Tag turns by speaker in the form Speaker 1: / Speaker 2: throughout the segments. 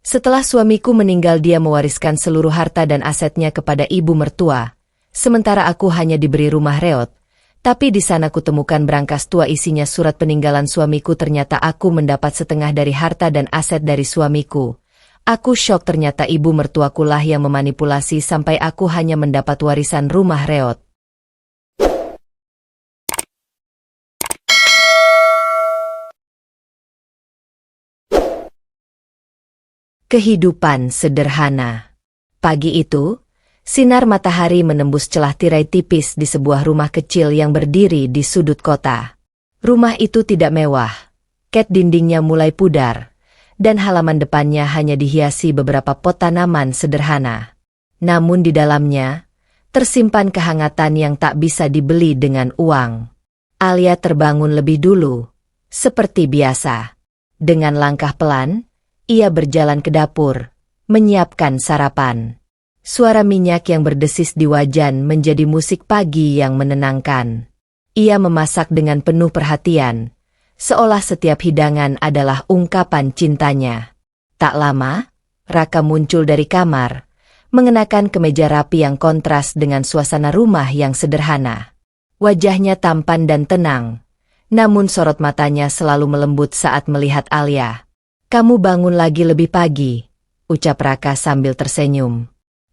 Speaker 1: Setelah suamiku meninggal, dia mewariskan seluruh harta dan asetnya kepada ibu mertua, sementara aku hanya diberi rumah reot. Tapi di sana kutemukan berangkas tua isinya surat peninggalan suamiku. Ternyata aku mendapat setengah dari harta dan aset dari suamiku. Aku syok, ternyata ibu mertuakulah yang memanipulasi sampai aku hanya mendapat warisan rumah reot. Kehidupan sederhana. Pagi itu, sinar matahari menembus celah tirai tipis di sebuah rumah kecil yang berdiri di sudut kota. Rumah itu tidak mewah, cat dindingnya mulai pudar, dan halaman depannya hanya dihiasi beberapa pot tanaman sederhana. Namun di dalamnya, tersimpan kehangatan yang tak bisa dibeli dengan uang. Alia terbangun lebih dulu, seperti biasa. Dengan langkah pelan, ia berjalan ke dapur, menyiapkan sarapan. Suara minyak yang berdesis di wajan menjadi musik pagi yang menenangkan. Ia memasak dengan penuh perhatian, seolah setiap hidangan adalah ungkapan cintanya. Tak lama, Raka muncul dari kamar, mengenakan kemeja rapi yang kontras dengan suasana rumah yang sederhana. Wajahnya tampan dan tenang, namun sorot matanya selalu melembut saat melihat Alia. "Kamu bangun lagi lebih pagi," ucap Raka sambil tersenyum.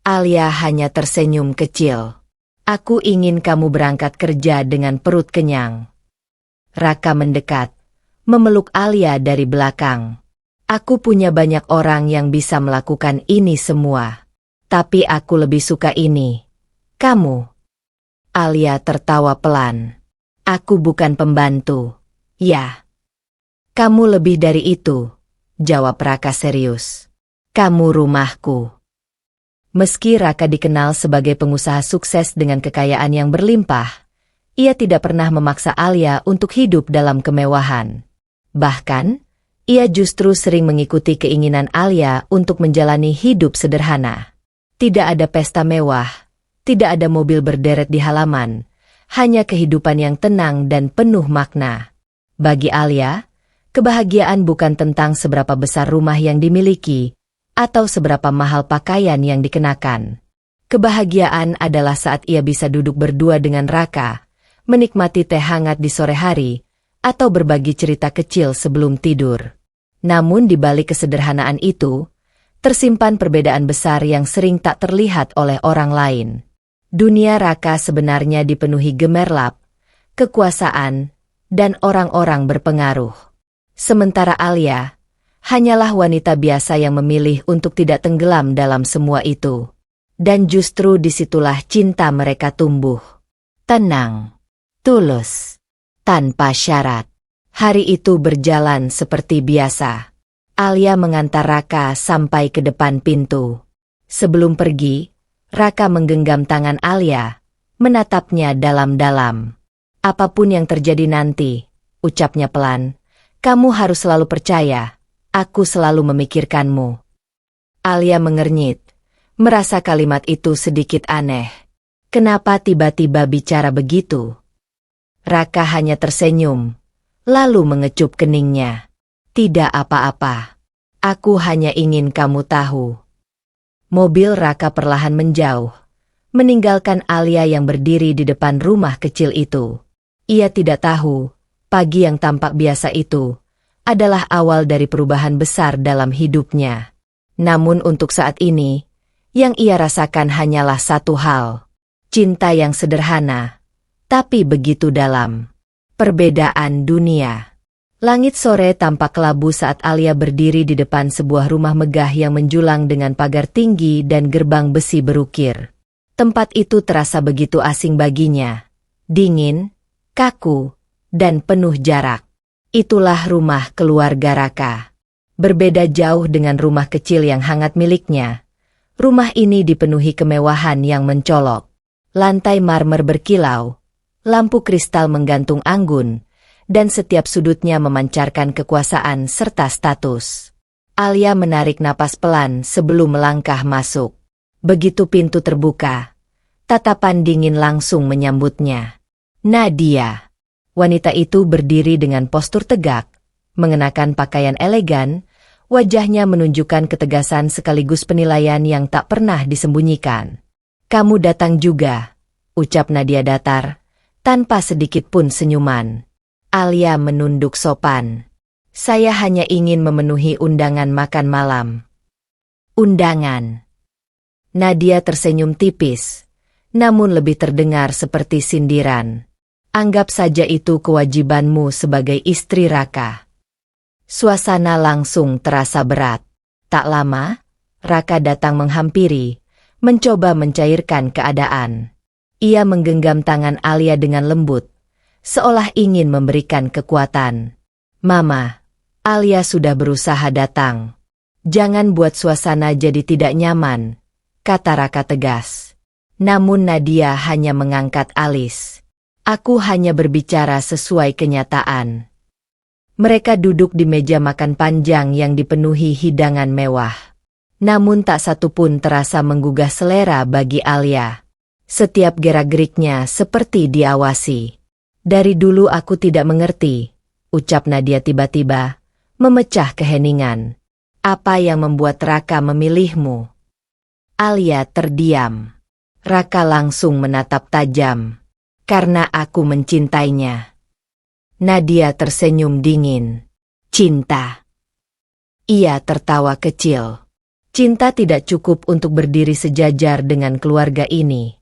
Speaker 1: Alia hanya tersenyum kecil. "Aku ingin kamu berangkat kerja dengan perut kenyang." Raka mendekat, memeluk Alia dari belakang. "Aku punya banyak orang yang bisa melakukan ini semua. Tapi aku lebih suka ini. Kamu." Alia tertawa pelan. "Aku bukan pembantu." "Ya." "Kamu lebih dari itu," jawab Raka serius. "Kamu rumahku." Meski Raka dikenal sebagai pengusaha sukses dengan kekayaan yang berlimpah, ia tidak pernah memaksa Alia untuk hidup dalam kemewahan. Bahkan, ia justru sering mengikuti keinginan Alia untuk menjalani hidup sederhana. Tidak ada pesta mewah, tidak ada mobil berderet di halaman, hanya kehidupan yang tenang dan penuh makna. Bagi Alia, kebahagiaan bukan tentang seberapa besar rumah yang dimiliki, atau seberapa mahal pakaian yang dikenakan. Kebahagiaan adalah saat ia bisa duduk berdua dengan Raka, menikmati teh hangat di sore hari, atau berbagi cerita kecil sebelum tidur. Namun di balik kesederhanaan itu, tersimpan perbedaan besar yang sering tak terlihat oleh orang lain. Dunia Raka sebenarnya dipenuhi gemerlap, kekuasaan, dan orang-orang berpengaruh. Sementara Alia hanyalah wanita biasa yang memilih untuk tidak tenggelam dalam semua itu. Dan justru disitulah cinta mereka tumbuh. Tenang, tulus, tanpa syarat. Hari itu berjalan seperti biasa. Alia mengantar Raka sampai ke depan pintu. Sebelum pergi, Raka menggenggam tangan Alia, menatapnya dalam-dalam. "Apapun yang terjadi nanti," ucapnya pelan, "kamu harus selalu percaya. Aku selalu memikirkanmu." Alia mengernyit, merasa kalimat itu sedikit aneh. Kenapa tiba-tiba bicara begitu? Raka hanya tersenyum, lalu mengecup keningnya. "Tidak apa-apa. Aku hanya ingin kamu tahu." Mobil Raka perlahan menjauh, meninggalkan Alia yang berdiri di depan rumah kecil itu. Ia tidak tahu, pagi yang tampak biasa itu adalah awal dari perubahan besar dalam hidupnya. Namun untuk saat ini, yang ia rasakan hanyalah satu hal. Cinta yang sederhana, tapi begitu dalam. Perbedaan dunia. Langit sore tampak kelabu saat Alia berdiri di depan sebuah rumah megah yang menjulang dengan pagar tinggi dan gerbang besi berukir. Tempat itu terasa begitu asing baginya. Dingin, kaku, dan penuh jarak. Itulah rumah keluarga Raka. Berbeda jauh dengan rumah kecil yang hangat miliknya. Rumah ini dipenuhi kemewahan yang mencolok. Lantai marmer berkilau, lampu kristal menggantung anggun, dan setiap sudutnya memancarkan kekuasaan serta status. Alia menarik napas pelan sebelum melangkah masuk. Begitu pintu terbuka, tatapan dingin langsung menyambutnya. Nadia. Wanita itu berdiri dengan postur tegak, mengenakan pakaian elegan, Wajahnya menunjukkan ketegasan sekaligus penilaian yang tak pernah disembunyikan. Kamu datang juga, ucap Nadia datar, tanpa sedikit pun senyuman. Alia menunduk sopan. Saya hanya ingin memenuhi undangan makan malam. Undangan. Nadia tersenyum tipis, namun lebih terdengar seperti sindiran. Anggap saja itu kewajibanmu sebagai istri Raka. Suasana langsung terasa berat. Tak lama, Raka datang menghampiri, mencoba mencairkan keadaan. Ia menggenggam tangan Alia dengan lembut, seolah ingin memberikan kekuatan. Mama, Alia sudah berusaha datang. Jangan buat suasana jadi tidak nyaman, kata Raka tegas. Namun Nadia hanya mengangkat alis. Aku hanya berbicara sesuai kenyataan. Mereka duduk di meja makan panjang yang dipenuhi hidangan mewah. Namun tak satu pun terasa menggugah selera bagi Alia. Setiap gerak-geriknya seperti diawasi. Dari dulu aku tidak mengerti, ucap Nadia tiba-tiba, memecah keheningan. Apa yang membuat Raka memilihmu? Alia terdiam. Raka langsung menatap tajam. Karena aku mencintainya. Nadia tersenyum dingin. Cinta. Ia tertawa kecil. Cinta tidak cukup untuk berdiri sejajar dengan keluarga ini.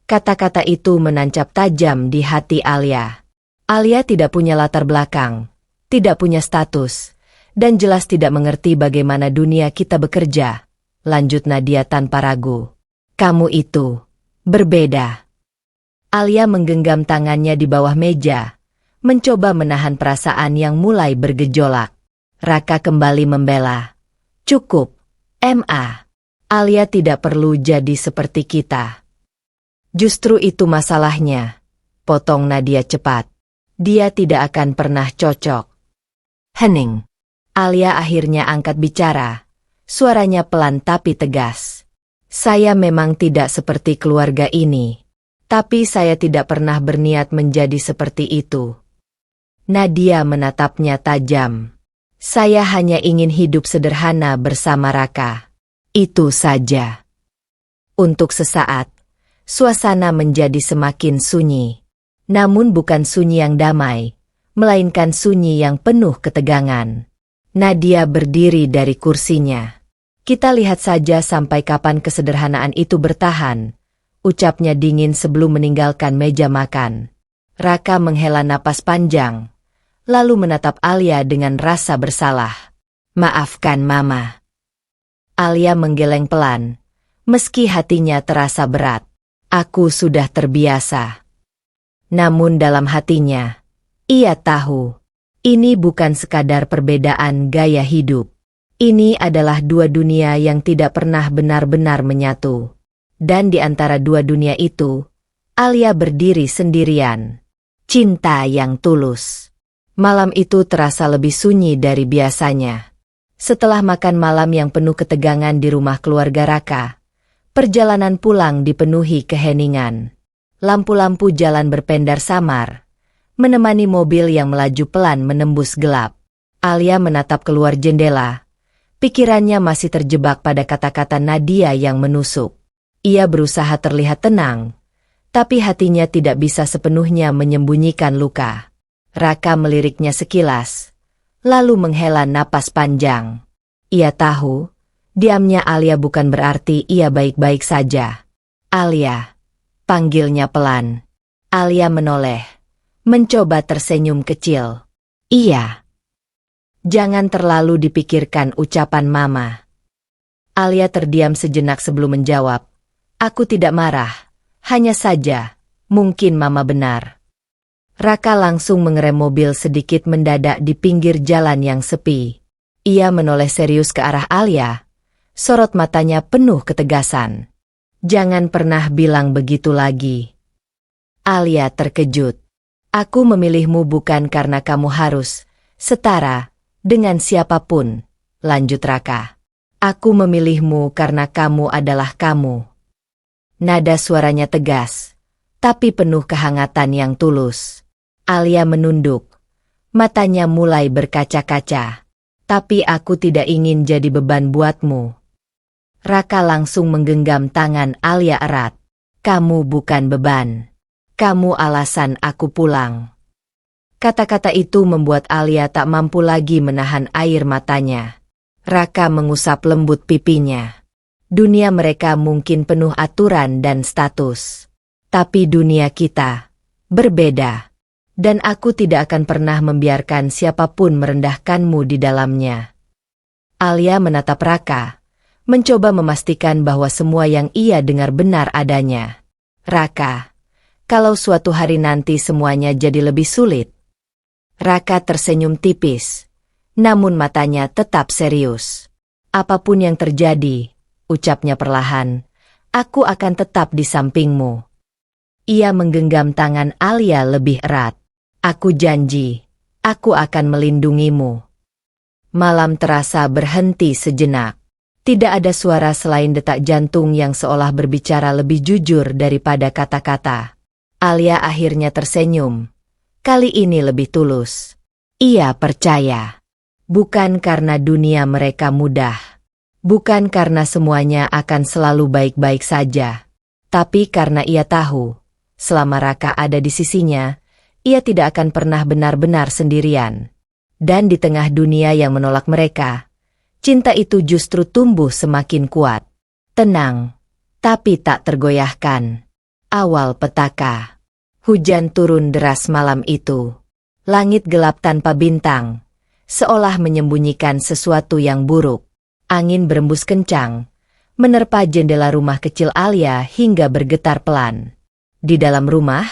Speaker 1: Kata-kata itu menancap tajam di hati Alia. Alia tidak punya latar belakang, tidak punya status, dan jelas tidak mengerti bagaimana dunia kita bekerja. Lanjut Nadia tanpa ragu. Kamu itu berbeda. Alia menggenggam tangannya di bawah meja, mencoba menahan perasaan yang mulai bergejolak. Raka kembali membela. Cukup, Ma. Alia tidak perlu jadi seperti kita. Justru itu masalahnya, potong Nadia cepat. Dia tidak akan pernah cocok. Hening. Alia akhirnya angkat bicara. Suaranya pelan tapi tegas. Saya memang tidak seperti keluarga ini. Tapi saya tidak pernah berniat menjadi seperti itu. Nadia menatapnya tajam. Saya hanya ingin hidup sederhana bersama Raka. Itu saja. Untuk sesaat, suasana menjadi semakin sunyi. Namun bukan sunyi yang damai, melainkan sunyi yang penuh ketegangan. Nadia berdiri dari kursinya. Kita lihat saja sampai kapan kesederhanaan itu bertahan, ucapnya dingin sebelum meninggalkan meja makan. Raka menghela napas panjang, lalu menatap Alia dengan rasa bersalah. Maafkan Mama. Alia menggeleng pelan, meski hatinya terasa berat. Aku sudah terbiasa. Namun dalam hatinya, ia tahu, ini bukan sekadar perbedaan gaya hidup. Ini adalah dua dunia yang tidak pernah benar-benar menyatu. Dan di antara dua dunia itu, Alia berdiri sendirian. Cinta yang tulus. Malam itu terasa lebih sunyi dari biasanya. Setelah makan malam yang penuh ketegangan di rumah keluarga Raka, perjalanan pulang dipenuhi keheningan. Lampu-lampu jalan berpendar samar, menemani mobil yang melaju pelan menembus gelap. Alia menatap keluar jendela. Pikirannya masih terjebak pada kata-kata Nadia yang menusuk. Ia berusaha terlihat tenang, tapi hatinya tidak bisa sepenuhnya menyembunyikan luka. Raka meliriknya sekilas, lalu menghela napas panjang. Ia tahu, diamnya Alia bukan berarti ia baik-baik saja. Alia, panggilnya pelan. Alia menoleh, mencoba tersenyum kecil. Iya. Jangan terlalu dipikirkan ucapan Mama. Alia terdiam sejenak sebelum menjawab. Aku tidak marah, hanya saja, mungkin Mama benar. Raka langsung mengerem mobil sedikit mendadak di pinggir jalan yang sepi. Ia menoleh serius ke arah Alia, sorot matanya penuh ketegasan. Jangan pernah bilang begitu lagi. Alia terkejut. Aku memilihmu bukan karena kamu harus setara dengan siapapun, lanjut Raka. Aku memilihmu karena kamu adalah kamu. Nada suaranya tegas, tapi penuh kehangatan yang tulus. Alia menunduk, matanya mulai berkaca-kaca. Tapi aku tidak ingin jadi beban buatmu. Raka langsung menggenggam tangan Alia erat. Kamu bukan beban. Kamu alasan aku pulang. Kata-kata itu membuat Alia tak mampu lagi menahan air matanya. Raka mengusap lembut pipinya. Dunia mereka mungkin penuh aturan dan status. Tapi dunia kita berbeda. Dan aku tidak akan pernah membiarkan siapapun merendahkanmu di dalamnya. Alia menatap Raka, mencoba memastikan bahwa semua yang ia dengar benar adanya. Raka, kalau suatu hari nanti semuanya jadi lebih sulit. Raka tersenyum tipis, namun matanya tetap serius. Apapun yang terjadi, ucapnya perlahan, aku akan tetap di sampingmu. Ia menggenggam tangan Alia lebih erat. Aku janji, aku akan melindungimu. Malam terasa berhenti sejenak. Tidak ada suara selain detak jantung yang seolah berbicara lebih jujur daripada kata-kata. Alia akhirnya tersenyum. Kali ini lebih tulus. Ia percaya. Bukan karena dunia mereka mudah. Bukan karena semuanya akan selalu baik-baik saja. Tapi karena ia tahu, selama Raka ada di sisinya, ia tidak akan pernah benar-benar sendirian. Dan di tengah dunia yang menolak mereka, cinta itu justru tumbuh semakin kuat. Tenang, tapi tak tergoyahkan. Awal petaka. Hujan turun deras malam itu. Langit gelap tanpa bintang, seolah menyembunyikan sesuatu yang buruk. Angin berembus kencang, menerpa jendela rumah kecil Alia hingga bergetar pelan. Di dalam rumah,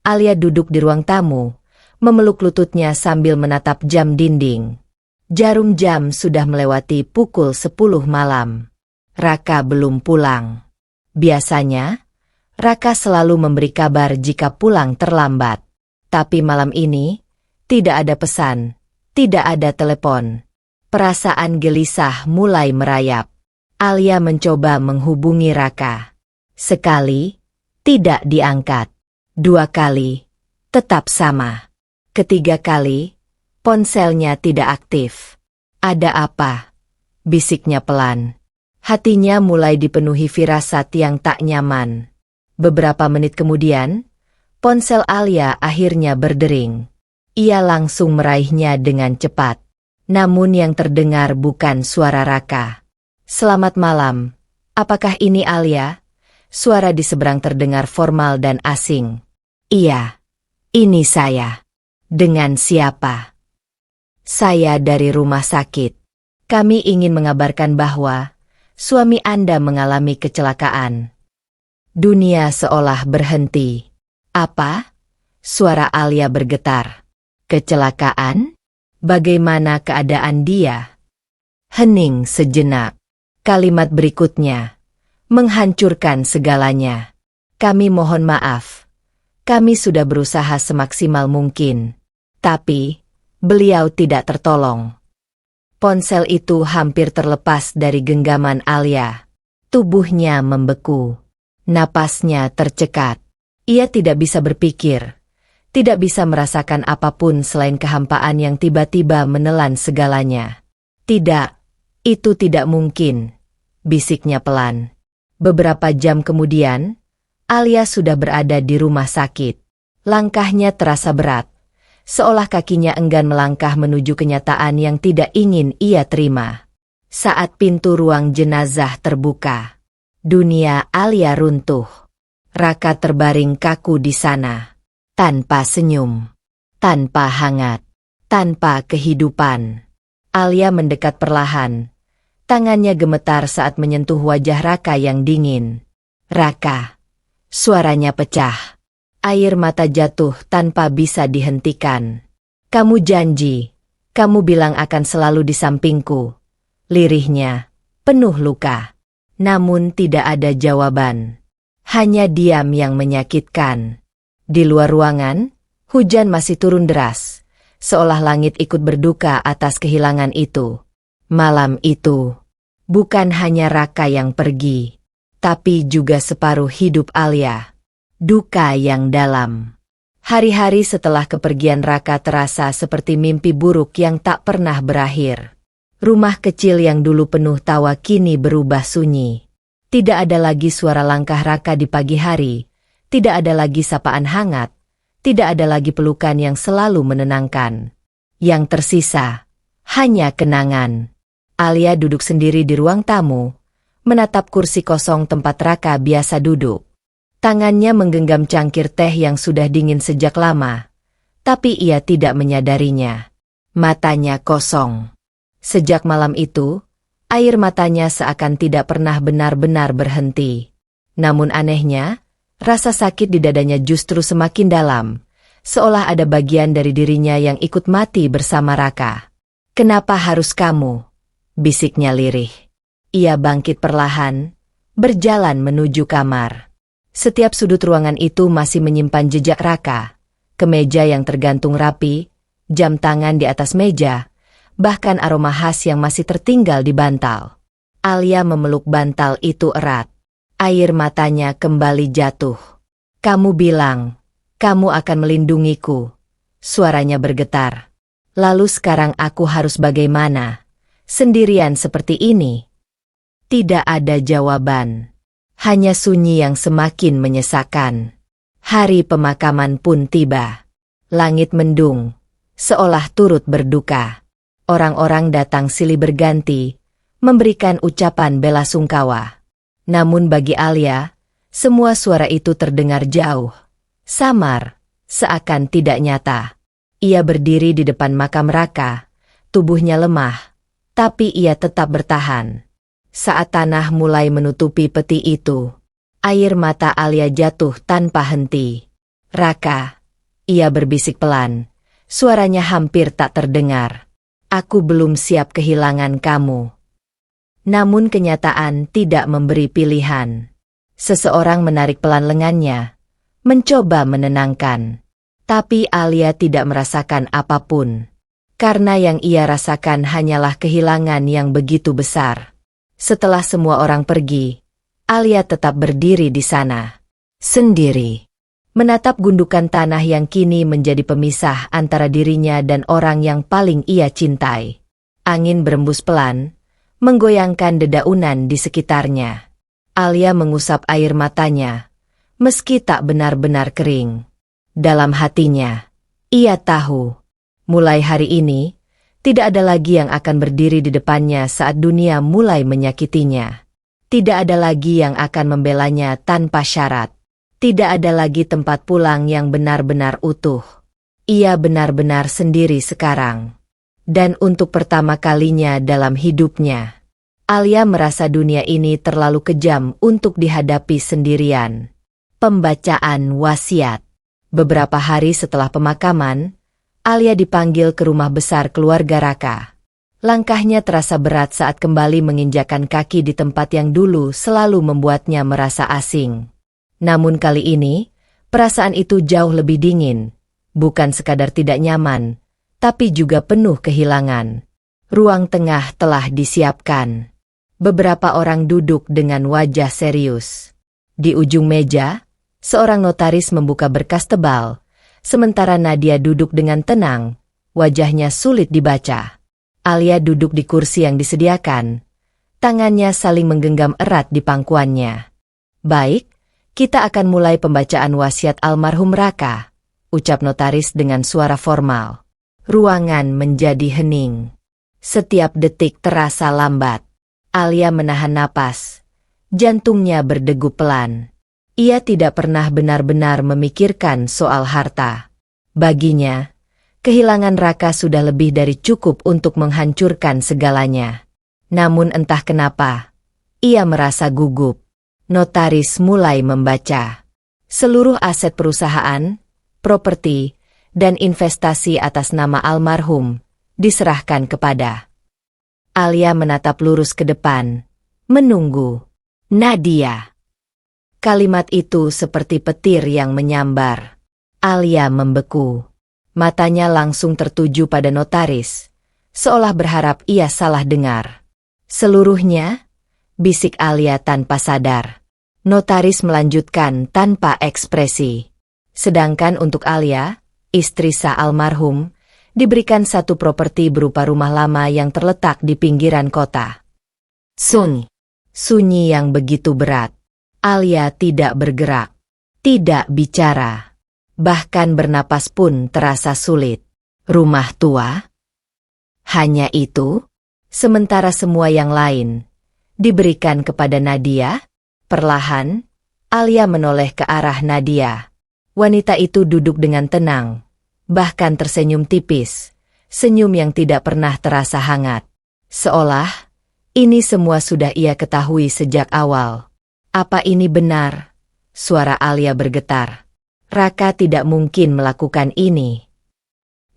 Speaker 1: Alia duduk di ruang tamu, memeluk lututnya sambil menatap jam dinding. Jarum jam sudah melewati pukul 10 malam. Raka belum pulang. Biasanya, Raka selalu memberi kabar jika pulang terlambat. Tapi malam ini, tidak ada pesan, tidak ada telepon. Perasaan gelisah mulai merayap. Alia mencoba menghubungi Raka. Sekali, tidak diangkat. 2 kali, tetap sama. Ketiga kali, ponselnya tidak aktif. Ada apa? Bisiknya pelan. Hatinya mulai dipenuhi firasat yang tak nyaman. Beberapa menit kemudian, ponsel Alia akhirnya berdering. Ia langsung meraihnya dengan cepat. Namun yang terdengar bukan suara Raka. Selamat malam, apakah ini Alia? Suara di seberang terdengar formal dan asing. Iya, ini saya. Dengan siapa? Saya dari rumah sakit. Kami ingin mengabarkan bahwa suami Anda mengalami kecelakaan. Dunia seolah berhenti. Apa? Suara Alia bergetar. Kecelakaan? Bagaimana keadaan dia? Hening sejenak. Kalimat berikutnya menghancurkan segalanya. Kami mohon maaf. Kami sudah berusaha semaksimal mungkin. Tapi, beliau tidak tertolong. Ponsel itu hampir terlepas dari genggaman Alia. Tubuhnya membeku. Napasnya tercekat. Ia tidak bisa berpikir. Tidak bisa merasakan apapun selain kehampaan yang tiba-tiba menelan segalanya. Tidak, itu tidak mungkin, bisiknya pelan. Beberapa jam kemudian, Alia sudah berada di rumah sakit. Langkahnya terasa berat, seolah kakinya enggan melangkah menuju kenyataan yang tidak ingin ia terima. Saat pintu ruang jenazah terbuka, dunia Alia runtuh. Raka terbaring kaku di sana, tanpa senyum, tanpa hangat, tanpa kehidupan. Alia mendekat perlahan. Tangannya gemetar saat menyentuh wajah Raka yang dingin. Raka. Suaranya pecah. Air mata jatuh tanpa bisa dihentikan. Kamu janji. Kamu bilang akan selalu di sampingku. Lirihnya penuh luka. Namun tidak ada jawaban. Hanya diam yang menyakitkan. Di luar ruangan, hujan masih turun deras. Seolah langit ikut berduka atas kehilangan itu. Malam itu, bukan hanya Raka yang pergi. Tapi juga separuh hidup Alia. Duka yang dalam. Hari-hari setelah kepergian Raka terasa seperti mimpi buruk yang tak pernah berakhir. Rumah kecil yang dulu penuh tawa kini berubah sunyi. Tidak ada lagi suara langkah Raka di pagi hari, tidak ada lagi sapaan hangat, tidak ada lagi pelukan yang selalu menenangkan. Yang tersisa hanya kenangan. Alia duduk sendiri di ruang tamu, menatap kursi kosong tempat Raka biasa duduk. Tangannya menggenggam cangkir teh yang sudah dingin sejak lama, tapi ia tidak menyadarinya. Matanya kosong. Sejak malam itu, air matanya seakan tidak pernah benar-benar berhenti. Namun anehnya, rasa sakit di dadanya justru semakin dalam, seolah ada bagian dari dirinya yang ikut mati bersama Raka. "Kenapa harus kamu?" bisiknya lirih. Ia bangkit perlahan, berjalan menuju kamar. Setiap sudut ruangan itu masih menyimpan jejak Raka. Kemeja yang tergantung rapi, jam tangan di atas meja, bahkan aroma khas yang masih tertinggal di bantal. Alia memeluk bantal itu erat. Air matanya kembali jatuh. "Kamu bilang, kamu akan melindungiku." Suaranya bergetar. "Lalu sekarang aku harus bagaimana? Sendirian seperti ini?" Tidak ada jawaban. Hanya sunyi yang semakin menyesakan. Hari pemakaman pun tiba. Langit mendung, seolah turut berduka. Orang-orang datang silih berganti, memberikan ucapan bela sungkawa. Namun bagi Alia, semua suara itu terdengar jauh, samar, seakan tidak nyata. Ia berdiri di depan makam Raka, tubuhnya lemah, tapi ia tetap bertahan. Saat tanah mulai menutupi peti itu, air mata Alia jatuh tanpa henti. "Raka," ia berbisik pelan, suaranya hampir tak terdengar. "Aku belum siap kehilangan kamu." Namun kenyataan tidak memberi pilihan. Seseorang menarik pelan lengannya, mencoba menenangkan. Tapi Alia tidak merasakan apapun. Karena yang ia rasakan hanyalah kehilangan yang begitu besar. Setelah semua orang pergi, Alia tetap berdiri di sana, sendiri. Menatap gundukan tanah yang kini menjadi pemisah antara dirinya dan orang yang paling ia cintai. Angin berembus pelan, menggoyangkan dedaunan di sekitarnya. Alia mengusap air matanya, meski tak benar-benar kering. Dalam hatinya, ia tahu, mulai hari ini, tidak ada lagi yang akan berdiri di depannya saat dunia mulai menyakitinya. Tidak ada lagi yang akan membelanya tanpa syarat. Tidak ada lagi tempat pulang yang benar-benar utuh. Ia benar-benar sendiri sekarang. Dan untuk pertama kalinya dalam hidupnya, Alia merasa dunia ini terlalu kejam untuk dihadapi sendirian. Pembacaan wasiat. Beberapa hari setelah pemakaman, Alia dipanggil ke rumah besar keluarga Raka. Langkahnya terasa berat saat kembali menginjakan kaki di tempat yang dulu selalu membuatnya merasa asing. Namun kali ini, perasaan itu jauh lebih dingin. Bukan sekadar tidak nyaman, tapi juga penuh kehilangan. Ruang tengah telah disiapkan. Beberapa orang duduk dengan wajah serius. Di ujung meja, seorang notaris membuka berkas tebal, sementara Nadia duduk dengan tenang, wajahnya sulit dibaca. Alia duduk di kursi yang disediakan, tangannya saling menggenggam erat di pangkuannya. "Baik, kita akan mulai pembacaan wasiat almarhum Raka," ucap notaris dengan suara formal. Ruangan menjadi hening. Setiap detik terasa lambat. Alia menahan napas. Jantungnya berdegup pelan. Ia tidak pernah benar-benar memikirkan soal harta. Baginya, kehilangan Raka sudah lebih dari cukup untuk menghancurkan segalanya. Namun entah kenapa, ia merasa gugup. Notaris mulai membaca. Seluruh aset perusahaan, properti, dan investasi atas nama almarhum diserahkan kepada. Alia menatap lurus ke depan, menunggu. Nadia. Kalimat itu seperti petir yang menyambar. Alia membeku. Matanya langsung tertuju pada notaris, seolah berharap ia salah dengar. "Seluruhnya?" bisik Alia tanpa sadar. Notaris melanjutkan tanpa ekspresi. Sedangkan untuk Alia, istri sah almarhum, diberikan satu properti berupa rumah lama yang terletak di pinggiran kota. Sunyi yang begitu berat. Alia tidak bergerak, tidak bicara, bahkan bernapas pun terasa sulit. Rumah tua? Hanya itu? Sementara semua yang lain diberikan kepada Nadia? Perlahan, Alia menoleh ke arah Nadia. Wanita itu duduk dengan tenang, bahkan tersenyum tipis, senyum yang tidak pernah terasa hangat. Seolah ini semua sudah ia ketahui sejak awal. Apa ini benar? Suara Alia bergetar. Raka tidak mungkin melakukan ini.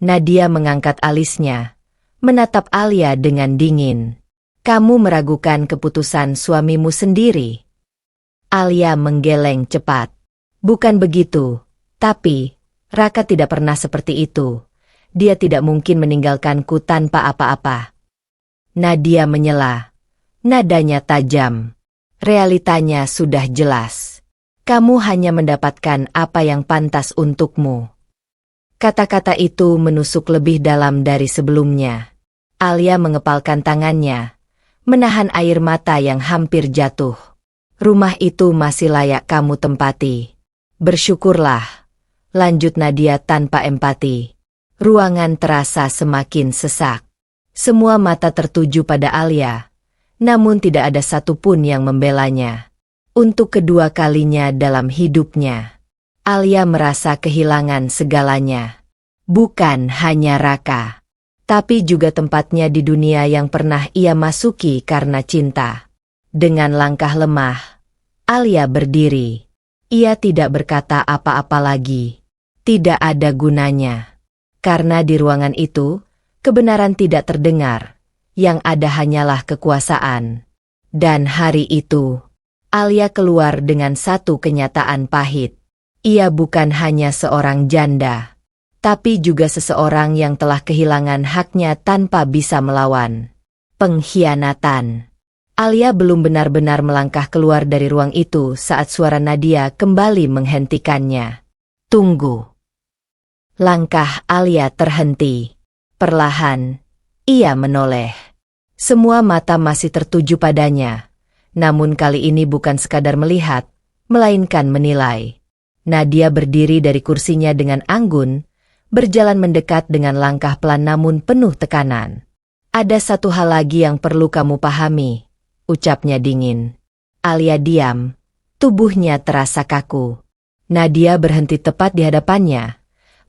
Speaker 1: Nadia mengangkat alisnya, menatap Alia dengan dingin. Kamu meragukan keputusan suamimu sendiri. Alia menggeleng cepat. Bukan begitu, tapi Raka tidak pernah seperti itu. Dia tidak mungkin meninggalkanku tanpa apa-apa. Nadia menyela. Nadanya tajam. Realitanya sudah jelas. Kamu hanya mendapatkan apa yang pantas untukmu. Kata-kata itu menusuk lebih dalam dari sebelumnya. Alia mengepalkan tangannya, menahan air mata yang hampir jatuh. Rumah itu masih layak kamu tempati. Bersyukurlah, lanjut Nadia tanpa empati. Ruangan terasa semakin sesak. Semua mata tertuju pada Alia, namun tidak ada satupun yang membelanya. Untuk kedua kalinya dalam hidupnya, Alia merasa kehilangan segalanya. Bukan hanya Raka, tapi juga tempatnya di dunia yang pernah ia masuki karena cinta. Dengan langkah lemah, Alia berdiri. Ia tidak berkata apa-apa lagi. Tidak ada gunanya. Karena di ruangan itu, kebenaran tidak terdengar. Yang ada hanyalah kekuasaan. Dan hari itu, Alia keluar dengan satu kenyataan pahit. Ia bukan hanya seorang janda, tapi juga seseorang yang telah kehilangan haknya tanpa bisa melawan. Pengkhianatan. Alia belum benar-benar melangkah keluar dari ruang itu saat suara Nadia kembali menghentikannya. Tunggu. Langkah Alia terhenti. Perlahan, ia menoleh. Semua mata masih tertuju padanya. Namun kali ini bukan sekadar melihat, melainkan menilai. Nadia berdiri dari kursinya dengan anggun, berjalan mendekat dengan langkah pelan namun penuh tekanan. Ada satu hal lagi yang perlu kamu pahami, ucapnya dingin. Alia diam, tubuhnya terasa kaku. Nadia berhenti tepat di hadapannya,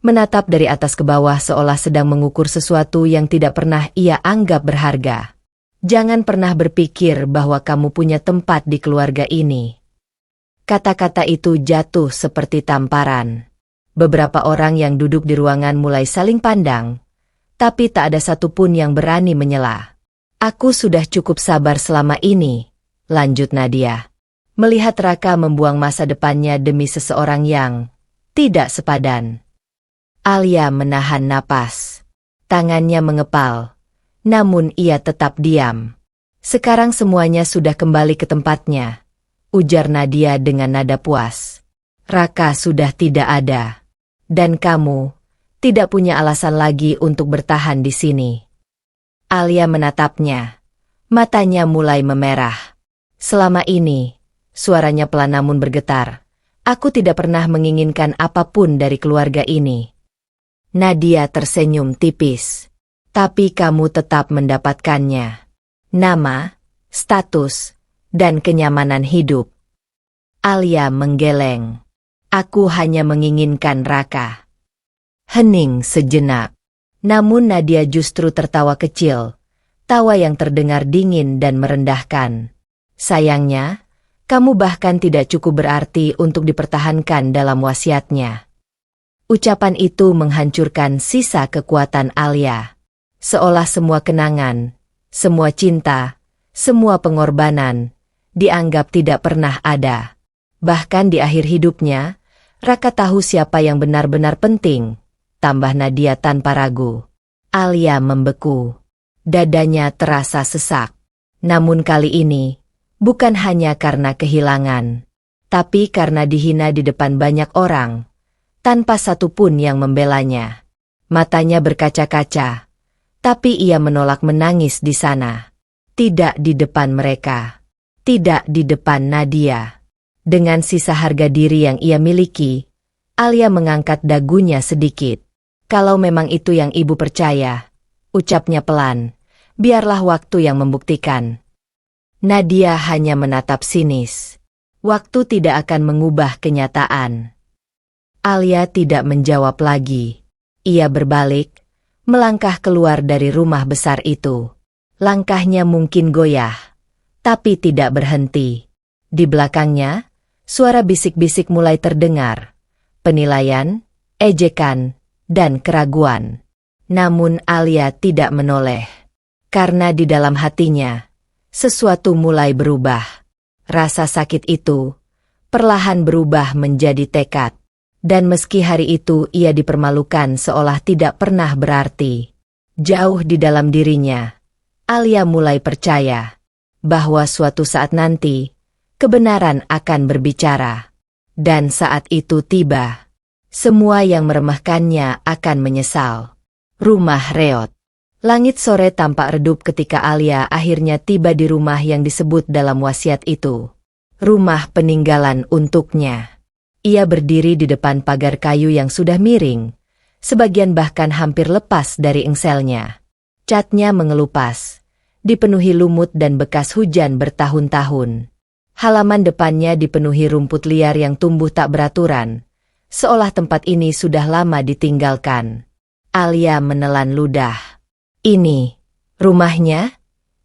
Speaker 1: menatap dari atas ke bawah seolah sedang mengukur sesuatu yang tidak pernah ia anggap berharga. Jangan pernah berpikir bahwa kamu punya tempat di keluarga ini. Kata-kata itu jatuh seperti tamparan. Beberapa orang yang duduk di ruangan mulai saling pandang, tapi tak ada satupun yang berani menyela. Aku sudah cukup sabar selama ini, lanjut Nadia. Melihat Raka membuang masa depannya demi seseorang yang tidak sepadan. Alia menahan napas. Tangannya mengepal. Namun ia tetap diam. Sekarang semuanya sudah kembali ke tempatnya, ujar Nadia dengan nada puas. Raka sudah tidak ada. Dan kamu tidak punya alasan lagi untuk bertahan di sini. Alia menatapnya. Matanya mulai memerah. Selama ini, suaranya pelan namun bergetar. Aku tidak pernah menginginkan apapun dari keluarga ini. Nadia tersenyum tipis. Tapi kamu tetap mendapatkannya. Nama, status, dan kenyamanan hidup. Alia menggeleng. Aku hanya menginginkan Raka. Hening sejenak. Namun Nadia justru tertawa kecil. Tawa yang terdengar dingin dan merendahkan. Sayangnya, kamu bahkan tidak cukup berarti untuk dipertahankan dalam wasiatnya. Ucapan itu menghancurkan sisa kekuatan Alia. Seolah semua kenangan, semua cinta, semua pengorbanan, dianggap tidak pernah ada. Bahkan di akhir hidupnya, Raka tahu siapa yang benar-benar penting, tambah Nadia tanpa ragu. Alia membeku. Dadanya terasa sesak. Namun kali ini, bukan hanya karena kehilangan, tapi karena dihina di depan banyak orang, tanpa satupun yang membelanya. Matanya berkaca-kaca, tapi ia menolak menangis di sana. Tidak di depan mereka. Tidak di depan Nadia. Dengan sisa harga diri yang ia miliki, Alia mengangkat dagunya sedikit. Kalau memang itu yang ibu percaya, ucapnya pelan, biarlah waktu yang membuktikan. Nadia hanya menatap sinis. Waktu tidak akan mengubah kenyataan. Alia tidak menjawab lagi. Ia berbalik, melangkah keluar dari rumah besar itu. Langkahnya mungkin goyah, tapi tidak berhenti. Di belakangnya, suara bisik-bisik mulai terdengar. Penilaian, ejekan, dan keraguan. Namun Alia tidak menoleh. Karena di dalam hatinya, sesuatu mulai berubah. Rasa sakit itu perlahan berubah menjadi tekad. Dan meski hari itu ia dipermalukan seolah tidak pernah berarti, jauh di dalam dirinya, Alia mulai percaya bahwa suatu saat nanti, kebenaran akan berbicara. Dan saat itu tiba, semua yang meremehkannya akan menyesal. Rumah reot. Langit sore tampak redup ketika Alia akhirnya tiba di rumah yang disebut dalam wasiat itu. Rumah peninggalan untuknya. Ia berdiri di depan pagar kayu yang sudah miring, sebagian bahkan hampir lepas dari engselnya. Catnya mengelupas, dipenuhi lumut dan bekas hujan bertahun-tahun. Halaman depannya dipenuhi rumput liar yang tumbuh tak beraturan, seolah tempat ini sudah lama ditinggalkan. Alia menelan ludah. "Ini, rumahnya?"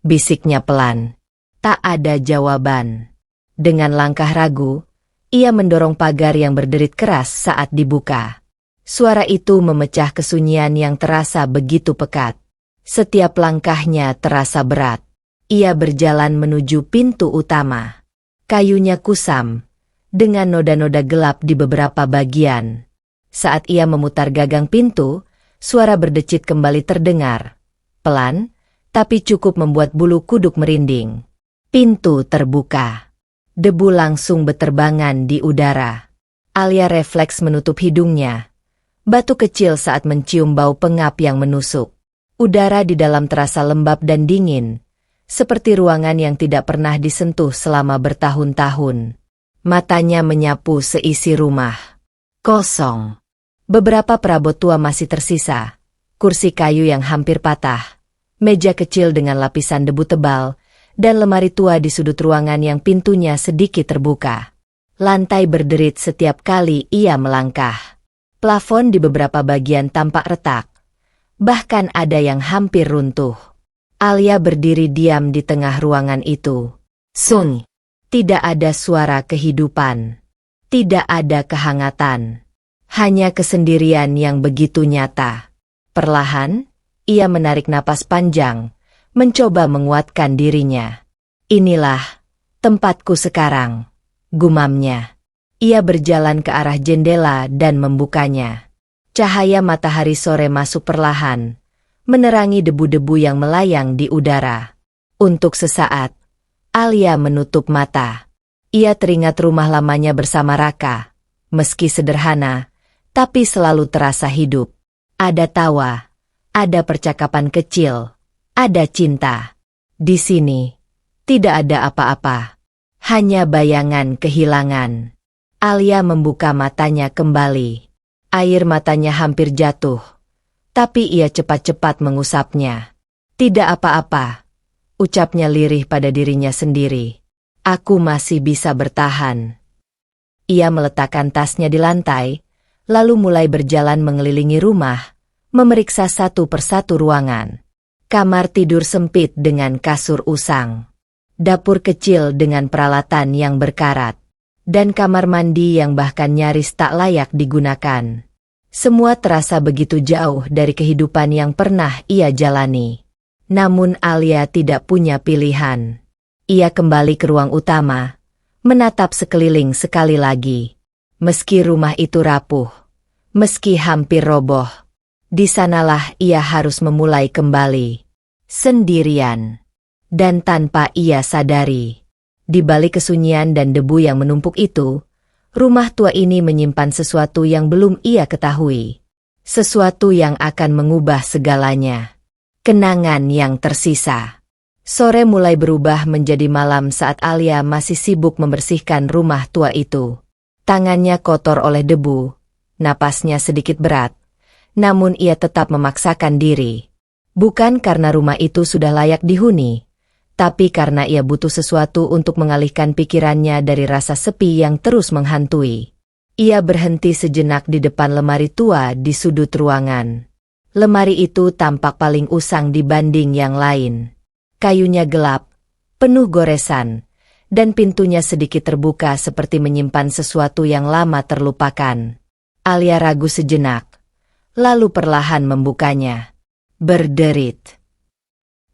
Speaker 1: bisiknya pelan. Tak ada jawaban. Dengan langkah ragu, ia mendorong pagar yang berderit keras saat dibuka. Suara itu memecah kesunyian yang terasa begitu pekat. Setiap langkahnya terasa berat. Ia berjalan menuju pintu utama. Kayunya kusam, dengan noda-noda gelap di beberapa bagian. Saat ia memutar gagang pintu, suara berdecit kembali terdengar. Pelan, tapi cukup membuat bulu kuduk merinding. Pintu terbuka. Debu langsung beterbangan di udara. Alia refleks menutup hidungnya. Batu kecil saat mencium bau pengap yang menusuk. Udara di dalam terasa lembab dan dingin, seperti ruangan yang tidak pernah disentuh selama bertahun-tahun. Matanya menyapu seisi rumah. Kosong. Beberapa perabot tua masih tersisa. Kursi kayu yang hampir patah. Meja kecil dengan lapisan debu tebal. Dan lemari tua di sudut ruangan yang pintunya sedikit terbuka. Lantai berderit setiap kali ia melangkah. Plafon di beberapa bagian tampak retak. Bahkan ada yang hampir runtuh. Alia berdiri diam di tengah ruangan itu. Sunyi. Tidak ada suara kehidupan. Tidak ada kehangatan. Hanya kesendirian yang begitu nyata. Perlahan, ia menarik napas panjang. Mencoba menguatkan dirinya. "Inilah tempatku sekarang," gumamnya. Ia berjalan ke arah jendela dan membukanya. Cahaya matahari sore masuk perlahan, menerangi debu-debu yang melayang di udara. Untuk sesaat, Alia menutup mata. Ia teringat rumah lamanya bersama Raka. Meski sederhana, tapi selalu terasa hidup. Ada tawa, ada percakapan kecil. Ada cinta. Di sini, tidak ada apa-apa. Hanya bayangan kehilangan. Alia membuka matanya kembali. Air matanya hampir jatuh. Tapi ia cepat-cepat mengusapnya. "Tidak apa-apa," ucapnya lirih pada dirinya sendiri. "Aku masih bisa bertahan." Ia meletakkan tasnya di lantai, lalu mulai berjalan mengelilingi rumah, memeriksa satu persatu ruangan. Kamar tidur sempit dengan kasur usang. Dapur kecil dengan peralatan yang berkarat. Dan kamar mandi yang bahkan nyaris tak layak digunakan. Semua terasa begitu jauh dari kehidupan yang pernah ia jalani. Namun Alia tidak punya pilihan. Ia kembali ke ruang utama, menatap sekeliling sekali lagi. Meski rumah itu rapuh, meski hampir roboh, di sanalah ia harus memulai kembali. Sendirian. Dan tanpa ia sadari. Di balik kesunyian dan debu yang menumpuk itu, rumah tua ini menyimpan sesuatu yang belum ia ketahui. Sesuatu yang akan mengubah segalanya. Kenangan yang tersisa. Sore mulai berubah menjadi malam saat Alia masih sibuk membersihkan rumah tua itu. Tangannya kotor oleh debu, napasnya sedikit berat, namun ia tetap memaksakan diri. Bukan karena rumah itu sudah layak dihuni, tapi karena ia butuh sesuatu untuk mengalihkan pikirannya dari rasa sepi yang terus menghantui. Ia berhenti sejenak di depan lemari tua di sudut ruangan. Lemari itu tampak paling usang dibanding yang lain. Kayunya gelap, penuh goresan, dan pintunya sedikit terbuka seperti menyimpan sesuatu yang lama terlupakan. Alia ragu sejenak, lalu perlahan membukanya. Berderit.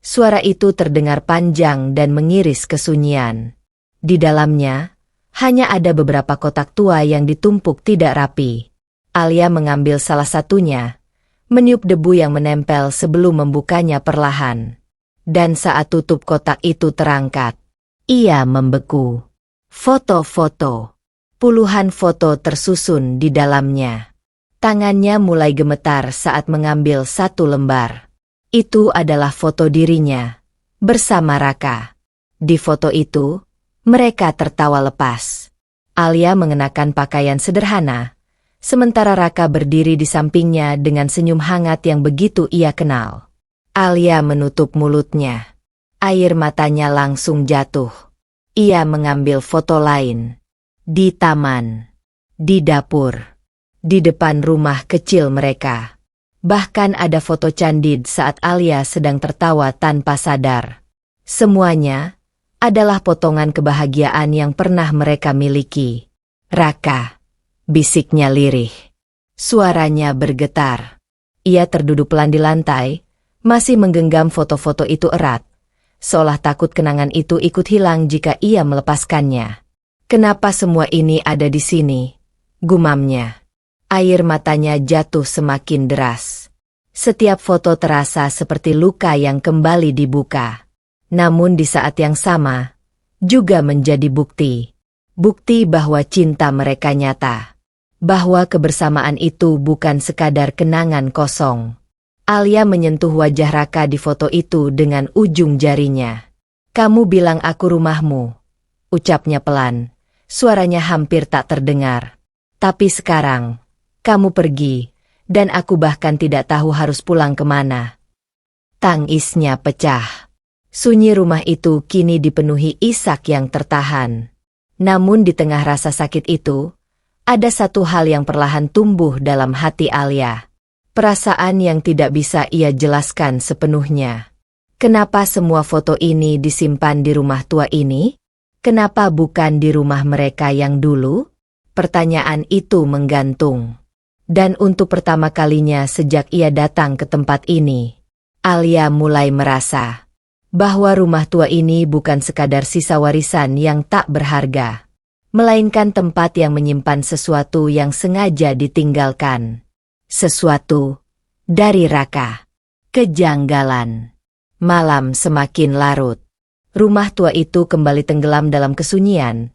Speaker 1: Suara itu terdengar panjang dan mengiris kesunyian. Di dalamnya, hanya ada beberapa kotak tua yang ditumpuk tidak rapi. Alia mengambil salah satunya, meniup debu yang menempel sebelum membukanya perlahan. Dan saat tutup kotak itu terangkat, ia membeku. Foto-foto. Puluhan foto tersusun di dalamnya. Tangannya mulai gemetar saat mengambil satu lembar. Itu adalah foto dirinya, bersama Raka. Di foto itu, mereka tertawa lepas. Alia mengenakan pakaian sederhana, sementara Raka berdiri di sampingnya dengan senyum hangat yang begitu ia kenal. Alia menutup mulutnya. Air matanya langsung jatuh. Ia mengambil foto lain. Di taman. Di dapur. Di depan rumah kecil mereka. Bahkan ada foto candid saat Alia sedang tertawa tanpa sadar. Semuanya adalah potongan kebahagiaan yang pernah mereka miliki. Raka, bisiknya lirih. Suaranya bergetar. Ia terduduk pelan di lantai, masih menggenggam foto-foto itu erat, seolah takut kenangan itu ikut hilang jika ia melepaskannya. Kenapa semua ini ada di sini? Gumamnya. Air matanya jatuh semakin deras. Setiap foto terasa seperti luka yang kembali dibuka. Namun di saat yang sama, juga menjadi bukti. Bukti bahwa cinta mereka nyata. Bahwa kebersamaan itu bukan sekadar kenangan kosong. Alia menyentuh wajah Raka di foto itu dengan ujung jarinya. "Kamu bilang aku rumahmu," ucapnya pelan. Suaranya hampir tak terdengar. "Tapi sekarang, kamu pergi, dan aku bahkan tidak tahu harus pulang kemana." Tangisnya pecah. Sunyi rumah itu kini dipenuhi isak yang tertahan. Namun di tengah rasa sakit itu, ada satu hal yang perlahan tumbuh dalam hati Alia. Perasaan yang tidak bisa ia jelaskan sepenuhnya. Kenapa semua foto ini disimpan di rumah tua ini? Kenapa bukan di rumah mereka yang dulu? Pertanyaan itu menggantung. Dan untuk pertama kalinya sejak ia datang ke tempat ini, Alia mulai merasa bahwa rumah tua ini bukan sekadar sisa warisan yang tak berharga, melainkan tempat yang menyimpan sesuatu yang sengaja ditinggalkan. Sesuatu dari Raka. Kejanggalan. Malam semakin larut. Rumah tua itu kembali tenggelam dalam kesunyian,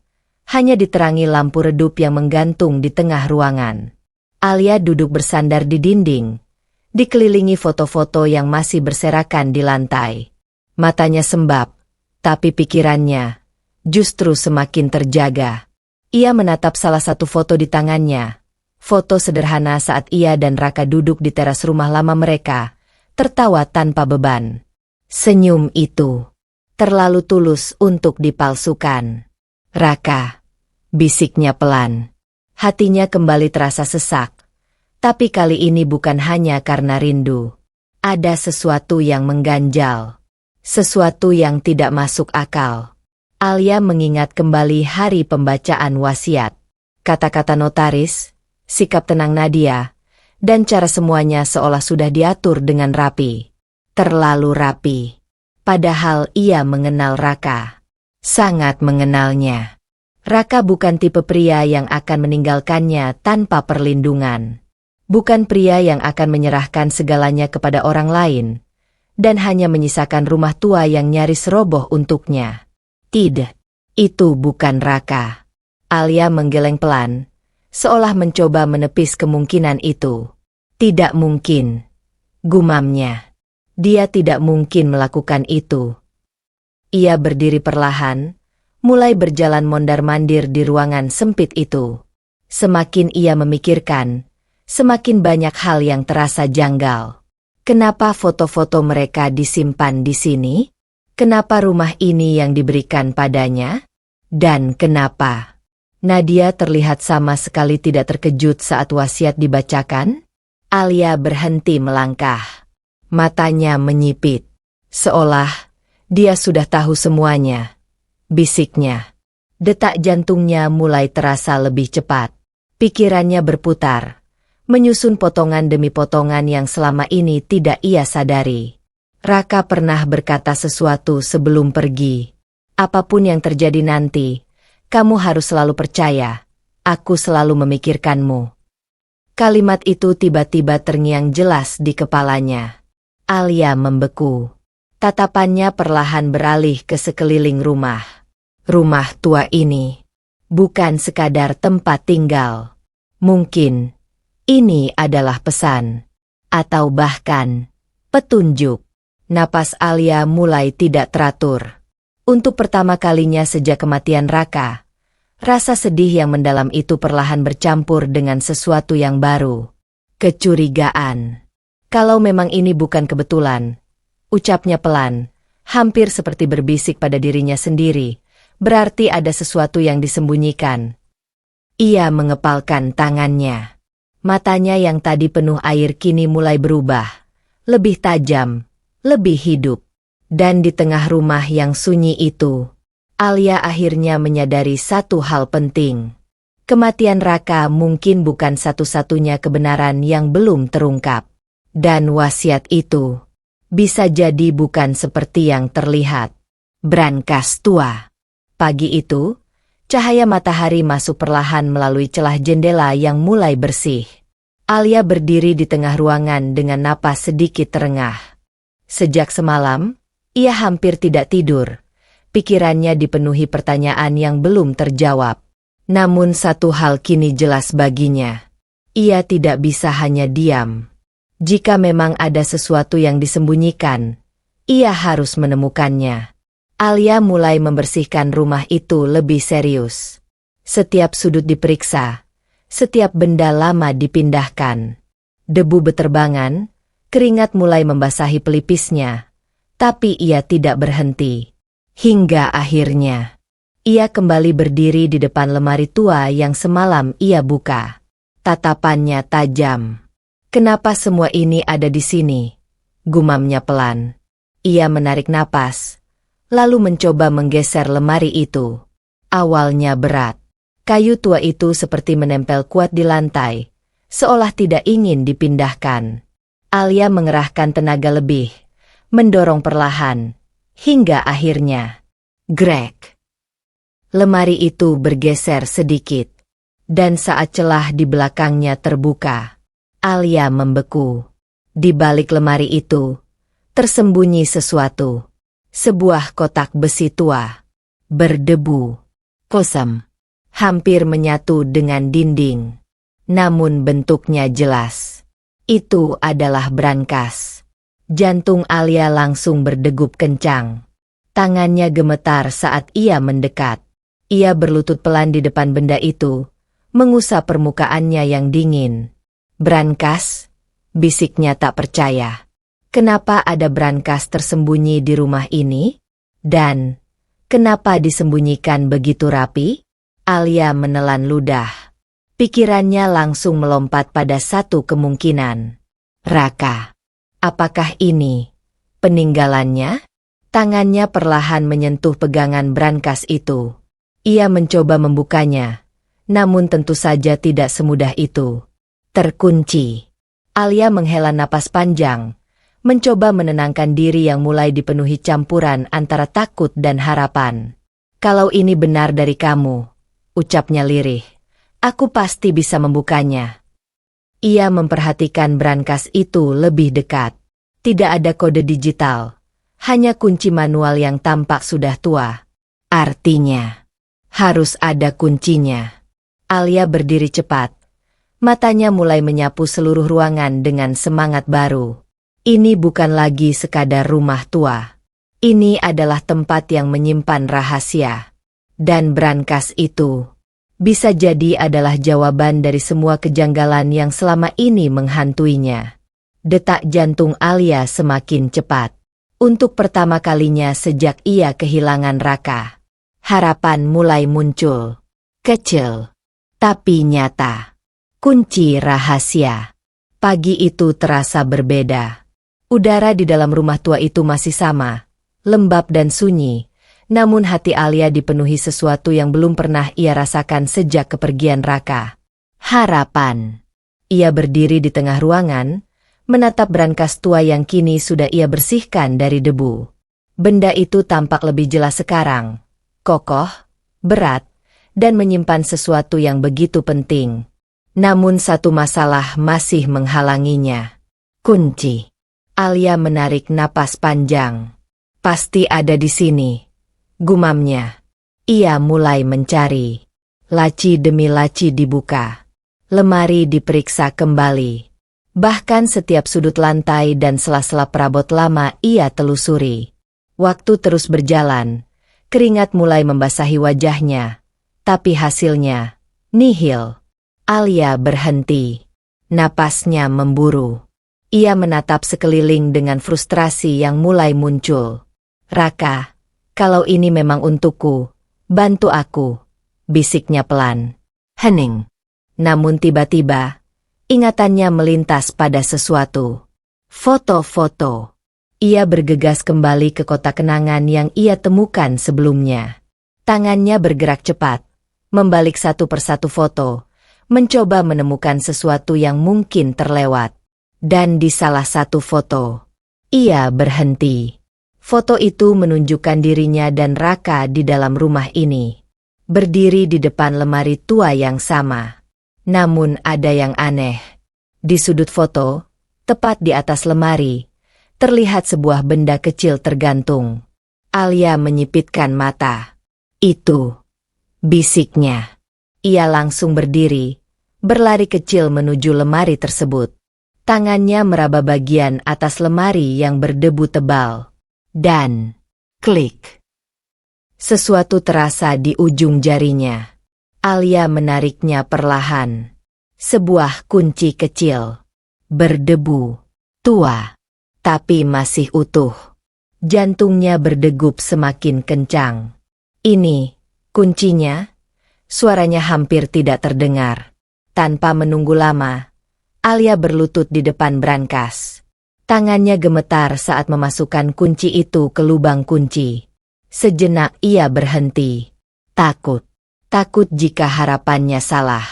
Speaker 1: hanya diterangi lampu redup yang menggantung di tengah ruangan. Alia duduk bersandar di dinding, dikelilingi foto-foto yang masih berserakan di lantai. Matanya sembab, tapi pikirannya justru semakin terjaga. Ia menatap salah satu foto di tangannya. Foto sederhana saat ia dan Raka duduk di teras rumah lama mereka, tertawa tanpa beban. Senyum itu terlalu tulus untuk dipalsukan. "Raka," bisiknya pelan. Hatinya kembali terasa sesak. Tapi kali ini bukan hanya karena rindu. Ada sesuatu yang mengganjal. Sesuatu yang tidak masuk akal. Alia mengingat kembali hari pembacaan wasiat. Kata-kata notaris, sikap tenang Nadia, dan cara semuanya seolah sudah diatur dengan rapi. Terlalu rapi. Padahal ia mengenal Raka. Sangat mengenalnya. Raka bukan tipe pria yang akan meninggalkannya tanpa perlindungan. Bukan pria yang akan menyerahkan segalanya kepada orang lain, dan hanya menyisakan rumah tua yang nyaris roboh untuknya. Tidak, itu bukan Raka. Alia menggeleng pelan, seolah mencoba menepis kemungkinan itu. Tidak mungkin, gumamnya. Dia tidak mungkin melakukan itu. Ia berdiri perlahan, mulai berjalan mondar-mandir di ruangan sempit itu. Semakin ia memikirkan, semakin banyak hal yang terasa janggal. Kenapa foto-foto mereka disimpan di sini? Kenapa rumah ini yang diberikan padanya? Dan kenapa Nadia terlihat sama sekali tidak terkejut saat wasiat dibacakan? Alia berhenti melangkah. Matanya menyipit, seolah dia sudah tahu semuanya. Bisiknya. Detak jantungnya mulai terasa lebih cepat. Pikirannya berputar, menyusun potongan demi potongan yang selama ini tidak ia sadari. Raka pernah berkata sesuatu sebelum pergi. Apapun yang terjadi nanti, kamu harus selalu percaya. Aku selalu memikirkanmu. Kalimat itu tiba-tiba terngiang jelas di kepalanya. Alia membeku. Tatapannya perlahan beralih ke sekeliling rumah. Rumah tua ini bukan sekadar tempat tinggal. Mungkin ini adalah pesan, atau bahkan petunjuk. Napas Alia mulai tidak teratur. Untuk pertama kalinya sejak kematian Raka, rasa sedih yang mendalam itu perlahan bercampur dengan sesuatu yang baru. Kecurigaan. Kalau memang ini bukan kebetulan, ucapnya pelan, hampir seperti berbisik pada dirinya sendiri. Berarti ada sesuatu yang disembunyikan. Ia mengepalkan tangannya. Matanya yang tadi penuh air kini mulai berubah. Lebih tajam, lebih hidup. Dan di tengah rumah yang sunyi itu, Alia akhirnya menyadari satu hal penting. Kematian Raka mungkin bukan satu-satunya kebenaran yang belum terungkap. Dan wasiat itu bisa jadi bukan seperti yang terlihat. Brankas tua. Pagi itu, cahaya matahari masuk perlahan melalui celah jendela yang mulai bersih. Alia berdiri di tengah ruangan dengan napas sedikit terengah. Sejak semalam, ia hampir tidak tidur. Pikirannya dipenuhi pertanyaan yang belum terjawab. Namun satu hal kini jelas baginya. Ia tidak bisa hanya diam. Jika memang ada sesuatu yang disembunyikan, ia harus menemukannya. Alia mulai membersihkan rumah itu lebih serius. Setiap sudut diperiksa, setiap benda lama dipindahkan. Debu beterbangan, keringat mulai membasahi pelipisnya, tapi ia tidak berhenti. Hingga akhirnya, ia kembali berdiri di depan lemari tua yang semalam ia buka. Tatapannya tajam. Kenapa semua ini ada di sini? Gumamnya pelan. Ia menarik napas, lalu mencoba menggeser lemari itu. Awalnya berat. Kayu tua itu seperti menempel kuat di lantai, seolah tidak ingin dipindahkan. Alia mengerahkan tenaga lebih, mendorong perlahan, hingga akhirnya, grek. Lemari itu bergeser sedikit, dan saat celah di belakangnya terbuka, Alia membeku. Di balik lemari itu, tersembunyi sesuatu. Sebuah kotak besi tua, berdebu, kosong, hampir menyatu dengan dinding. Namun bentuknya jelas. Itu adalah brankas. Jantung Alia langsung berdegup kencang. Tangannya gemetar saat ia mendekat. Ia berlutut pelan di depan benda itu, mengusap permukaannya yang dingin. Brankas? Bisiknya tak percaya. Kenapa ada brankas tersembunyi di rumah ini? Dan kenapa disembunyikan begitu rapi? Alia menelan ludah. Pikirannya langsung melompat pada satu kemungkinan. Raka. Apakah ini peninggalannya? Tangannya perlahan menyentuh pegangan brankas itu. Ia mencoba membukanya, namun tentu saja tidak semudah itu. Terkunci. Alia menghela napas panjang, mencoba menenangkan diri yang mulai dipenuhi campuran antara takut dan harapan. Kalau ini benar dari kamu, ucapnya lirih, aku pasti bisa membukanya. Ia memperhatikan brankas itu lebih dekat. Tidak ada kode digital, hanya kunci manual yang tampak sudah tua. Artinya, harus ada kuncinya. Alia berdiri cepat, Matanya mulai menyapu seluruh ruangan dengan semangat baru. Ini bukan lagi sekadar rumah tua. Ini adalah tempat yang menyimpan rahasia. Dan brankas itu bisa jadi adalah jawaban dari semua kejanggalan yang selama ini menghantuinya. Detak jantung Alia semakin cepat. Untuk pertama kalinya sejak ia kehilangan Raka, harapan mulai muncul. Kecil, tapi nyata. Kunci rahasia. Pagi itu terasa berbeda. Udara di dalam rumah tua itu masih sama, lembab dan sunyi. Namun hati Alia dipenuhi sesuatu yang belum pernah ia rasakan sejak kepergian Raka. Harapan. Ia berdiri di tengah ruangan, menatap brankas tua yang kini sudah ia bersihkan dari debu. Benda itu tampak lebih jelas sekarang. Kokoh, berat, dan menyimpan sesuatu yang begitu penting. Namun satu masalah masih menghalanginya. Kunci. Alia menarik napas panjang. Pasti ada di sini, gumamnya. Ia mulai mencari. Laci demi laci dibuka. Lemari diperiksa kembali. Bahkan setiap sudut lantai dan sela-sela perabot lama ia telusuri. Waktu terus berjalan. Keringat mulai membasahi wajahnya. Tapi hasilnya nihil. Alia berhenti. Napasnya memburu. Ia menatap sekeliling dengan frustrasi yang mulai muncul. Raka, kalau ini memang untukku, bantu aku, bisiknya pelan. Hening. Namun tiba-tiba, ingatannya melintas pada sesuatu. Foto-foto. Ia bergegas kembali ke kotak kenangan yang ia temukan sebelumnya. Tangannya bergerak cepat, membalik satu persatu foto, mencoba menemukan sesuatu yang mungkin terlewat. Dan di salah satu foto, ia berhenti. Foto itu menunjukkan dirinya dan Raka di dalam rumah ini. Berdiri di depan lemari tua yang sama. Namun ada yang aneh. Di sudut foto, tepat di atas lemari, terlihat sebuah benda kecil tergantung. Alia menyipitkan mata. Itu, bisiknya. Ia langsung berdiri, berlari kecil menuju lemari tersebut. Tangannya meraba bagian atas lemari yang berdebu tebal. Dan, klik. Sesuatu terasa di ujung jarinya. Alia menariknya perlahan. Sebuah kunci kecil. Berdebu. Tua. Tapi masih utuh. Jantungnya berdegup semakin kencang. Ini, kuncinya? Suaranya hampir tidak terdengar. Tanpa menunggu lama, Alia berlutut di depan brankas. Tangannya gemetar saat memasukkan kunci itu ke lubang kunci. Sejenak ia berhenti. Takut. Takut jika harapannya salah.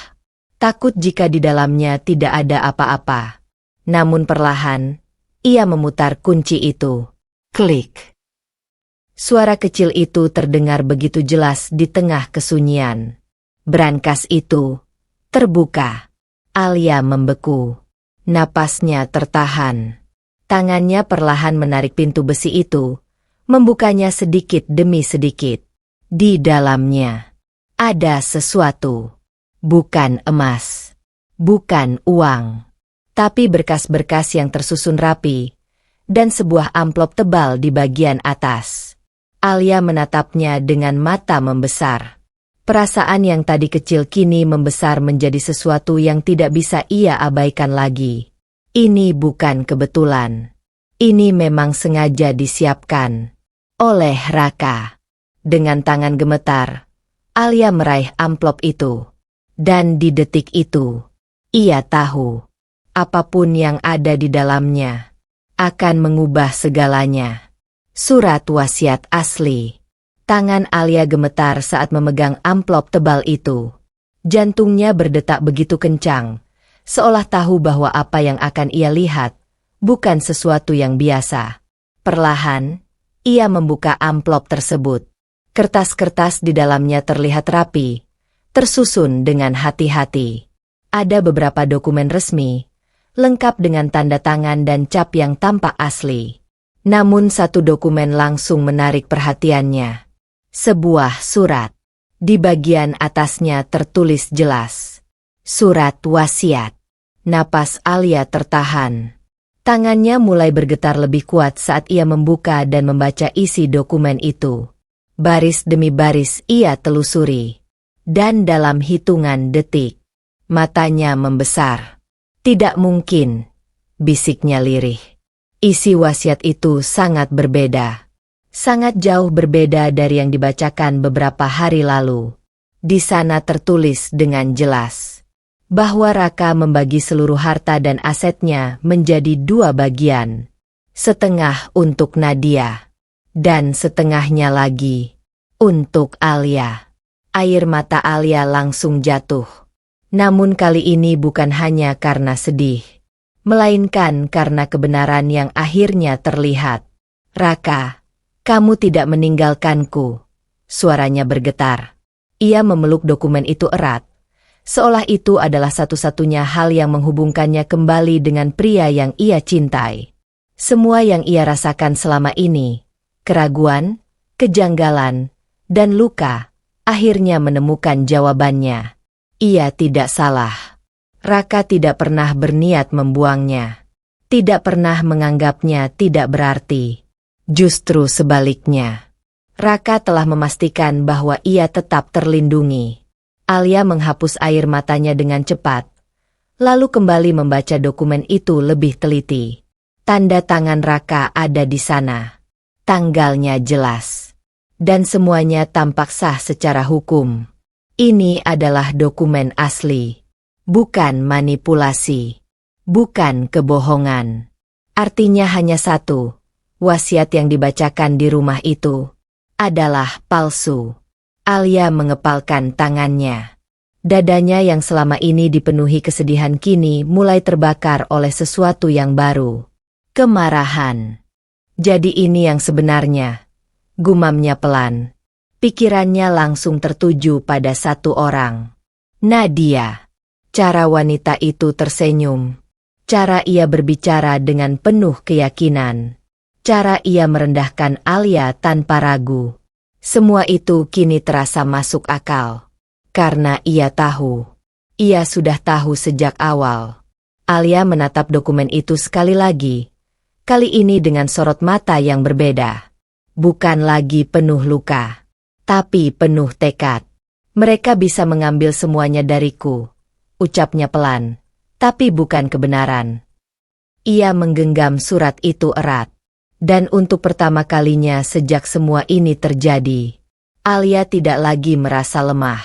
Speaker 1: Takut jika di dalamnya tidak ada apa-apa. Namun perlahan, ia memutar kunci itu. Klik. Suara kecil itu terdengar begitu jelas di tengah kesunyian. Brankas itu terbuka. Alia membeku. Napasnya tertahan. Tangannya perlahan menarik pintu besi itu, membukanya sedikit demi sedikit. Di dalamnya ada sesuatu. Bukan emas. Bukan uang. Tapi berkas-berkas yang tersusun rapi, dan sebuah amplop tebal di bagian atas. Alia menatapnya dengan mata membesar. Perasaan yang tadi kecil kini membesar menjadi sesuatu yang tidak bisa ia abaikan lagi. Ini bukan kebetulan. Ini memang sengaja disiapkan oleh Raka. Dengan tangan gemetar, Alia meraih amplop itu. Dan di detik itu, ia tahu, apapun yang ada di dalamnya akan mengubah segalanya. Surat wasiat asli. Tangan Alia gemetar saat memegang amplop tebal itu. Jantungnya berdetak begitu kencang, seolah tahu bahwa apa yang akan ia lihat bukan sesuatu yang biasa. Perlahan, ia membuka amplop tersebut. Kertas-kertas di dalamnya terlihat rapi, tersusun dengan hati-hati. Ada beberapa dokumen resmi, lengkap dengan tanda tangan dan cap yang tampak asli. Namun satu dokumen langsung menarik perhatiannya. Sebuah surat. Di bagian atasnya tertulis jelas. Surat wasiat. Napas Alia tertahan. Tangannya mulai bergetar lebih kuat saat ia membuka dan membaca isi dokumen itu. Baris demi baris ia telusuri. Dan dalam hitungan detik, matanya membesar. Tidak mungkin, bisiknya lirih. Isi wasiat itu sangat berbeda. Sangat jauh berbeda dari yang dibacakan beberapa hari lalu. Di sana tertulis dengan jelas bahwa Raka membagi seluruh harta dan asetnya menjadi 2 bagian. Setengah untuk Nadia, dan setengahnya lagi untuk Alia. Air mata Alia langsung jatuh. Namun kali ini bukan hanya karena sedih, melainkan karena kebenaran yang akhirnya terlihat. Raka, kamu tidak meninggalkanku. Suaranya bergetar. Ia memeluk dokumen itu erat. Seolah itu adalah satu-satunya hal yang menghubungkannya kembali dengan pria yang ia cintai. Semua yang ia rasakan selama ini, keraguan, kejanggalan, dan luka, akhirnya menemukan jawabannya. Ia tidak salah. Raka tidak pernah berniat membuangnya. Tidak pernah menganggapnya tidak berarti. Justru sebaliknya. Raka telah memastikan bahwa ia tetap terlindungi. Alia menghapus air matanya dengan cepat, lalu kembali membaca dokumen itu lebih teliti. Tanda tangan Raka ada di sana. Tanggalnya jelas. Dan semuanya tampak sah secara hukum. Ini adalah dokumen asli. Bukan manipulasi. Bukan kebohongan. Artinya hanya satu. Wasiat yang dibacakan di rumah itu adalah palsu. Alia mengepalkan tangannya. Dadanya yang selama ini dipenuhi kesedihan kini mulai terbakar oleh sesuatu yang baru. Kemarahan. Jadi ini yang sebenarnya. Gumamnya pelan. Pikirannya langsung tertuju pada satu orang. Nadia. Cara wanita itu tersenyum. Cara ia berbicara dengan penuh keyakinan. Cara ia merendahkan Alia tanpa ragu. Semua itu kini terasa masuk akal. Karena ia tahu. Ia sudah tahu sejak awal. Alia menatap dokumen itu sekali lagi. Kali ini dengan sorot mata yang berbeda. Bukan lagi penuh luka. Tapi penuh tekad. Mereka bisa mengambil semuanya dariku. Ucapnya pelan. Tapi bukan kebenaran. Ia menggenggam surat itu erat. Dan untuk pertama kalinya sejak semua ini terjadi, Alia tidak lagi merasa lemah.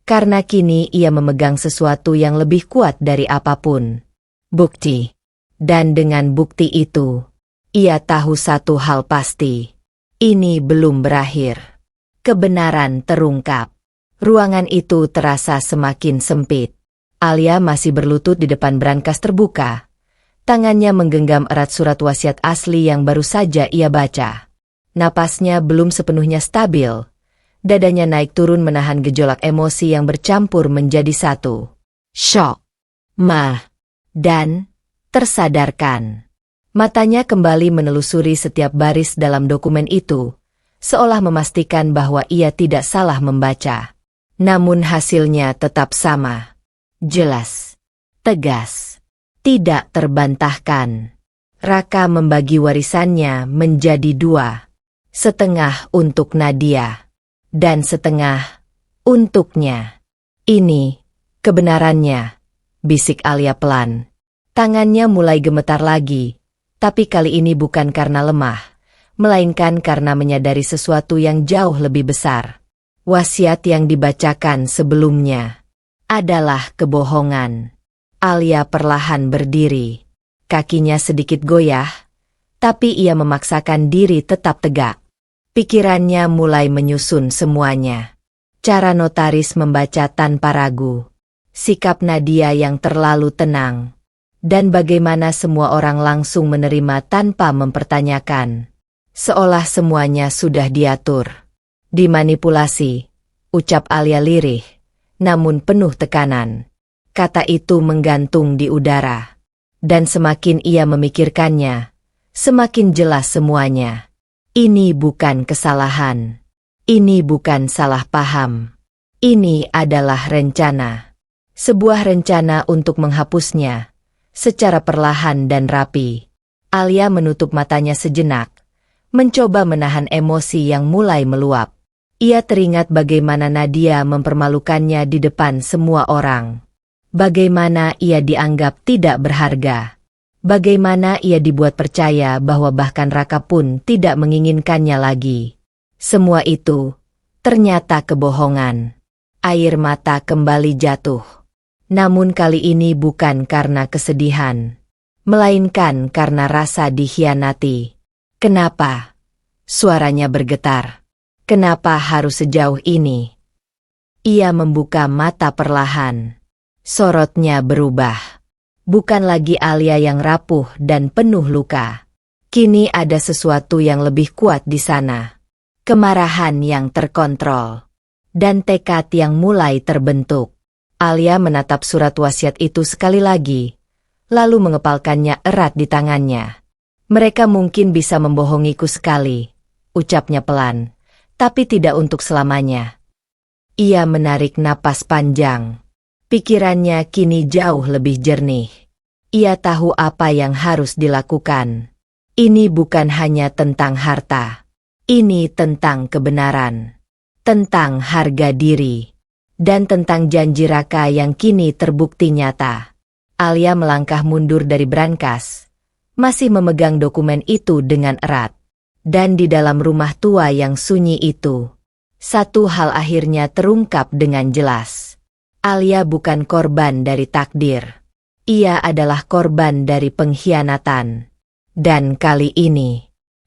Speaker 1: Karena kini ia memegang sesuatu yang lebih kuat dari apapun. Bukti. Dan dengan bukti itu, ia tahu satu hal pasti. Ini belum berakhir. Kebenaran terungkap. Ruangan itu terasa semakin sempit. Alia masih berlutut di depan brankas terbuka. Tangannya menggenggam erat surat wasiat asli yang baru saja ia baca. Napasnya belum sepenuhnya stabil. Dadanya naik turun menahan gejolak emosi yang bercampur menjadi satu. Syok, dan tersadarkan. Matanya kembali menelusuri setiap baris dalam dokumen itu, seolah memastikan bahwa ia tidak salah membaca. Namun hasilnya tetap sama. Jelas. Tegas. Tidak terbantahkan. Raka membagi warisannya menjadi 2. Setengah untuk Nadia. Dan setengah untuknya. Ini kebenarannya, bisik Alia pelan. Tangannya mulai gemetar lagi, tapi kali ini bukan karena lemah, melainkan karena menyadari sesuatu yang jauh lebih besar. Wasiat yang dibacakan sebelumnya adalah kebohongan. Alia perlahan berdiri. Kakinya sedikit goyah, tapi ia memaksakan diri tetap tegak. Pikirannya mulai menyusun semuanya. Cara notaris membaca tanpa ragu. Sikap Nadia yang terlalu tenang. Dan bagaimana semua orang langsung menerima tanpa mempertanyakan. Seolah semuanya sudah diatur. Dimanipulasi, ucap Alia lirih, namun penuh tekanan. Kata itu menggantung di udara. Dan semakin ia memikirkannya, semakin jelas semuanya. Ini bukan kesalahan. Ini bukan salah paham. Ini adalah rencana. Sebuah rencana untuk menghapusnya, secara perlahan dan rapi. Alia menutup matanya sejenak, mencoba menahan emosi yang mulai meluap. Ia teringat bagaimana Nadia mempermalukannya di depan semua orang. Bagaimana ia dianggap tidak berharga. Bagaimana ia dibuat percaya bahwa bahkan Raka pun tidak menginginkannya lagi. Semua itu ternyata kebohongan. Air mata kembali jatuh. Namun kali ini bukan karena kesedihan, melainkan karena rasa dikhianati. Kenapa? Suaranya bergetar. Kenapa harus sejauh ini? Ia membuka mata perlahan. Sorotnya berubah. Bukan lagi Alia yang rapuh dan penuh luka. Kini ada sesuatu yang lebih kuat di sana. Kemarahan yang terkontrol. Dan tekad yang mulai terbentuk. Alia menatap surat wasiat itu sekali lagi, lalu mengepalkannya erat di tangannya. Mereka mungkin bisa membohongiku sekali, ucapnya pelan, tapi tidak untuk selamanya. Ia menarik napas panjang. Pikirannya kini jauh lebih jernih. Ia tahu apa yang harus dilakukan. Ini bukan hanya tentang harta. Ini tentang kebenaran. Tentang harga diri. Dan tentang janji Raka yang kini terbukti nyata. Alia melangkah mundur dari brankas, masih memegang dokumen itu dengan erat. Dan di dalam rumah tua yang sunyi itu, satu hal akhirnya terungkap dengan jelas. Alia bukan korban dari takdir. Ia adalah korban dari pengkhianatan. Dan kali ini,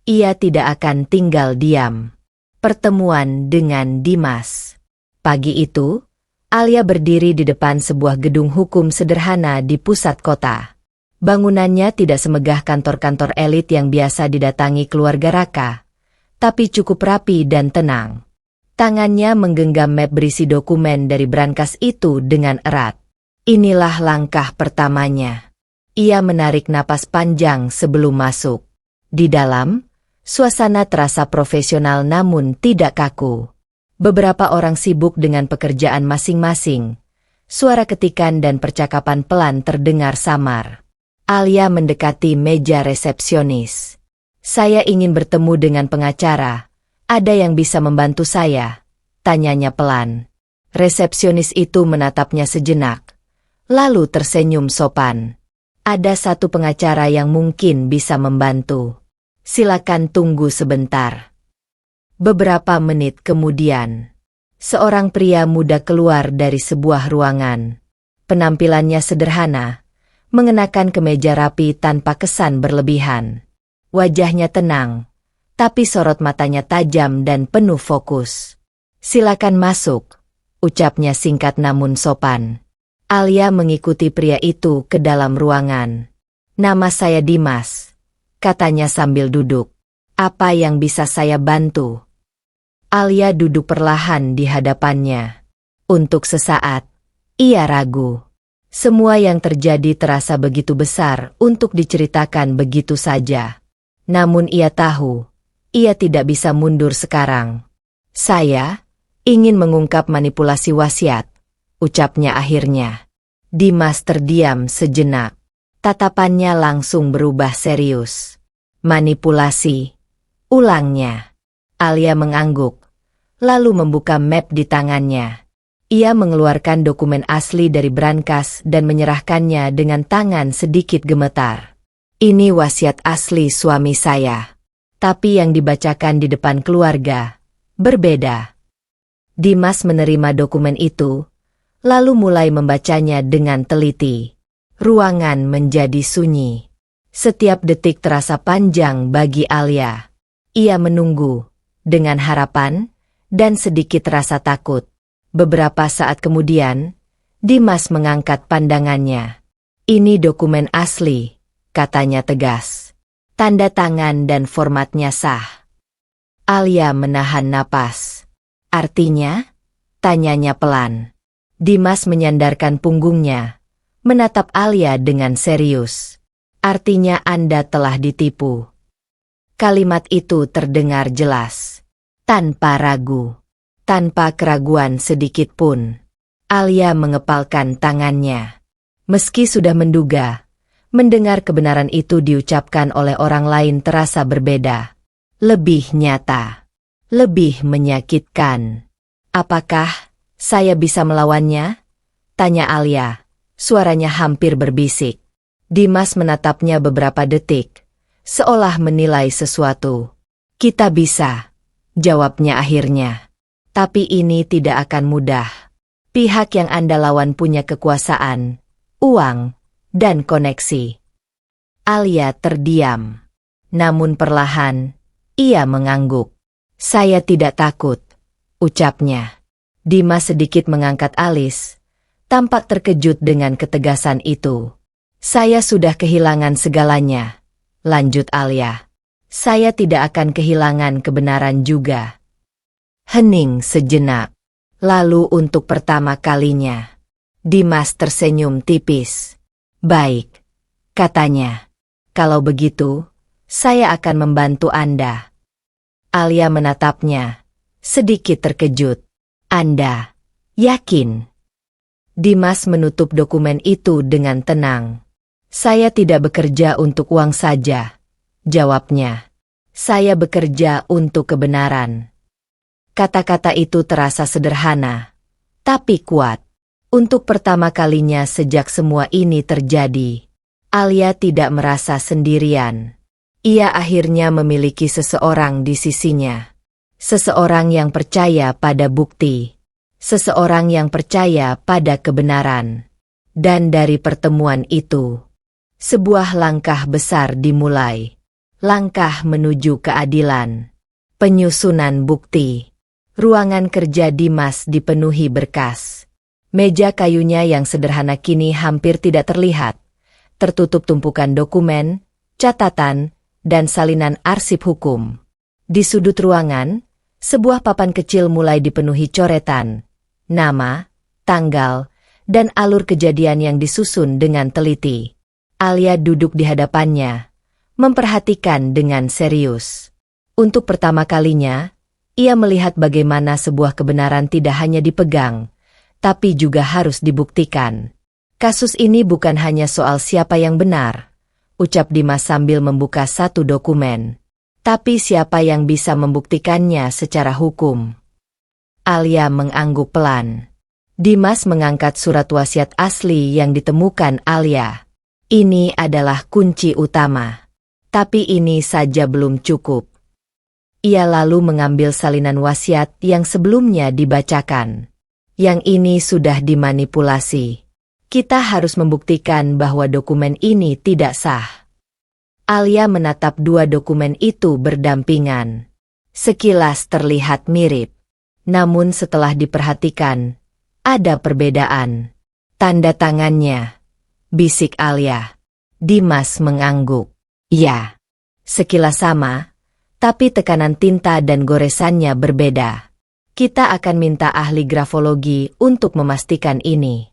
Speaker 1: ia tidak akan tinggal diam. Pertemuan dengan Dimas. Pagi itu, Alia berdiri di depan sebuah gedung hukum sederhana di pusat kota. Bangunannya tidak semegah kantor-kantor elit yang biasa didatangi keluarga Raka, tapi cukup rapi dan tenang. Tangannya menggenggam map berisi dokumen dari brankas itu dengan erat. Inilah langkah pertamanya. Ia menarik napas panjang sebelum masuk. Di dalam, suasana terasa profesional namun tidak kaku. Beberapa orang sibuk dengan pekerjaan masing-masing. Suara ketikan dan percakapan pelan terdengar samar. Alia mendekati meja resepsionis. "Saya ingin bertemu dengan pengacara. Ada yang bisa membantu saya?" tanyanya pelan. Resepsionis itu menatapnya sejenak, lalu tersenyum sopan. "Ada satu pengacara yang mungkin bisa membantu. Silakan tunggu sebentar." Beberapa menit kemudian, seorang pria muda keluar dari sebuah ruangan. Penampilannya sederhana, mengenakan kemeja rapi tanpa kesan berlebihan. Wajahnya tenang, tapi sorot matanya tajam dan penuh fokus. "Silakan masuk," ucapnya singkat namun sopan. Alia mengikuti pria itu ke dalam ruangan. "Nama saya Dimas," katanya sambil duduk. "Apa yang bisa saya bantu?" Alia duduk perlahan di hadapannya. Untuk sesaat, ia ragu. Semua yang terjadi terasa begitu besar untuk diceritakan begitu saja. Namun ia tahu, ia tidak bisa mundur sekarang. "Saya ingin mengungkap manipulasi wasiat," ucapnya akhirnya. Dimas terdiam sejenak. Tatapannya langsung berubah serius. "Manipulasi," ulangnya. Alia mengangguk, lalu membuka map di tangannya. Ia mengeluarkan dokumen asli dari brankas dan menyerahkannya dengan tangan sedikit gemetar. "Ini wasiat asli suami saya. Tapi yang dibacakan di depan keluarga berbeda." Dimas menerima dokumen itu, lalu mulai membacanya dengan teliti. Ruangan menjadi sunyi. Setiap detik terasa panjang bagi Alia. Ia menunggu, dengan harapan dan sedikit rasa takut. Beberapa saat kemudian, Dimas mengangkat pandangannya. "Ini dokumen asli," katanya tegas. "Tanda tangan dan formatnya sah." Alia menahan napas. "Artinya?" tanyanya pelan. Dimas menyandarkan punggungnya, menatap Alia dengan serius. "Artinya Anda telah ditipu." Kalimat itu terdengar jelas, tanpa ragu, tanpa keraguan sedikit pun. Alia mengepalkan tangannya. Meski sudah menduga, mendengar kebenaran itu diucapkan oleh orang lain terasa berbeda. Lebih nyata. Lebih menyakitkan. Apakah saya bisa melawannya? Tanya Alia. Suaranya hampir berbisik. Dimas menatapnya beberapa detik, seolah menilai sesuatu. Kita bisa, jawabnya akhirnya. Tapi ini tidak akan mudah. Pihak yang Anda lawan punya kekuasaan, uang, dan koneksi. Alia terdiam. Namun perlahan, ia mengangguk. Saya tidak takut, ucapnya. Dimas sedikit mengangkat alis, tampak terkejut dengan ketegasan itu. Saya sudah kehilangan segalanya, lanjut Alia. Saya tidak akan kehilangan kebenaran juga. Hening sejenak. Lalu untuk pertama kalinya, Dimas tersenyum tipis. Baik, katanya. Kalau begitu, saya akan membantu Anda. Alia menatapnya, sedikit terkejut. Anda yakin? Dimas menutup dokumen itu dengan tenang. Saya tidak bekerja untuk uang saja, jawabnya. Saya bekerja untuk kebenaran. Kata-kata itu terasa sederhana, tapi kuat. Untuk pertama kalinya sejak semua ini terjadi, Alia tidak merasa sendirian. Ia akhirnya memiliki seseorang di sisinya. Seseorang yang percaya pada bukti. Seseorang yang percaya pada kebenaran. Dan dari pertemuan itu, sebuah langkah besar dimulai. Langkah menuju keadilan. Penyusunan bukti. Ruangan kerja Dimas dipenuhi berkas. Meja kayunya yang sederhana kini hampir tidak terlihat. Tertutup tumpukan dokumen, catatan, dan salinan arsip hukum. Di sudut ruangan, sebuah papan kecil mulai dipenuhi coretan. Nama, tanggal, dan alur kejadian yang disusun dengan teliti. Alia duduk di hadapannya, memperhatikan dengan serius. Untuk pertama kalinya, ia melihat bagaimana sebuah kebenaran tidak hanya dipegang, tapi juga harus dibuktikan. Kasus ini bukan hanya soal siapa yang benar, ucap Dimas sambil membuka satu dokumen. Tapi siapa yang bisa membuktikannya secara hukum? Alia mengangguk pelan. Dimas mengangkat surat wasiat asli yang ditemukan Alia. Ini adalah kunci utama. Tapi ini saja belum cukup. Ia lalu mengambil salinan wasiat yang sebelumnya dibacakan. Yang ini sudah dimanipulasi. Kita harus membuktikan bahwa dokumen ini tidak sah. Alia menatap dua dokumen itu berdampingan. Sekilas terlihat mirip. Namun setelah diperhatikan, ada perbedaan. Tanda tangannya, bisik Alia. Dimas mengangguk. Ya, sekilas sama, tapi tekanan tinta dan goresannya berbeda. Kita akan minta ahli grafologi untuk memastikan ini.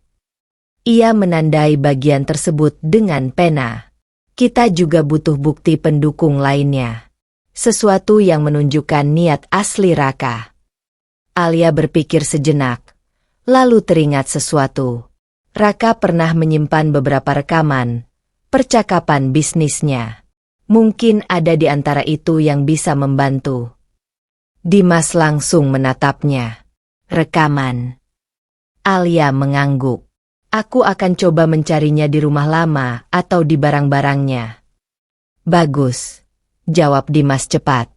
Speaker 1: Ia menandai bagian tersebut dengan pena. Kita juga butuh bukti pendukung lainnya. Sesuatu yang menunjukkan niat asli Raka. Alia berpikir sejenak, lalu teringat sesuatu. Raka pernah menyimpan beberapa rekaman, percakapan bisnisnya. Mungkin ada di antara itu yang bisa membantu. Dimas langsung menatapnya. Rekaman. Alia mengangguk. Aku akan coba mencarinya di rumah lama atau di barang-barangnya. Bagus, jawab Dimas cepat.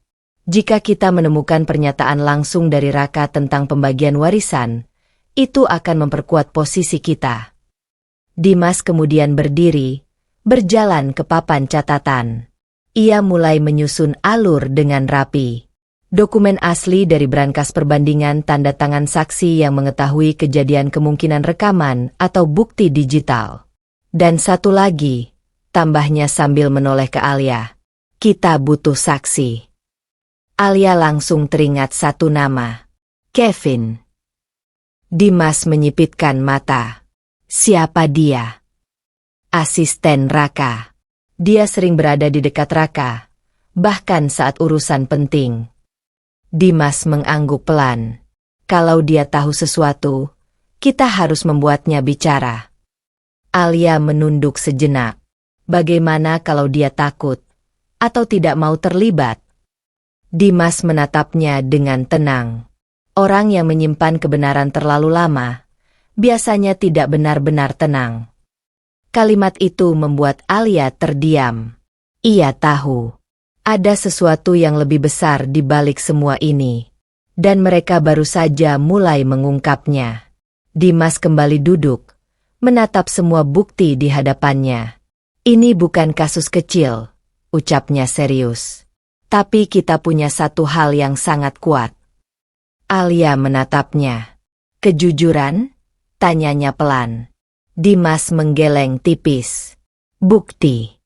Speaker 1: Jika kita menemukan pernyataan langsung dari Raka tentang pembagian warisan, itu akan memperkuat posisi kita. Dimas kemudian berdiri, berjalan ke papan catatan. Ia mulai menyusun alur dengan rapi. Dokumen asli dari berangkas perbandingan tanda tangan saksi yang mengetahui kejadian kemungkinan rekaman atau bukti digital. Dan satu lagi, tambahnya sambil menoleh ke Alia. Kita butuh saksi. Alia langsung teringat satu nama. Kevin. Dimas menyipitkan mata. Siapa dia? Asisten Raka. Dia sering berada di dekat Raka, bahkan saat urusan penting. Dimas mengangguk pelan. Kalau dia tahu sesuatu, Kita harus membuatnya bicara. Alia menunduk sejenak. Bagaimana kalau dia takut atau tidak mau terlibat? Dimas menatapnya dengan tenang. Orang yang menyimpan kebenaran terlalu lama biasanya tidak benar-benar tenang. Kalimat itu membuat Alia terdiam. Ia tahu ada sesuatu yang lebih besar di balik semua ini, dan mereka baru saja mulai mengungkapnya. Dimas kembali duduk, menatap semua bukti di hadapannya. Ini bukan kasus kecil, ucapnya serius. Tapi kita punya satu hal yang sangat kuat. Alia menatapnya. Kejujuran? Tanyanya pelan. Dimas menggeleng tipis. Bukti.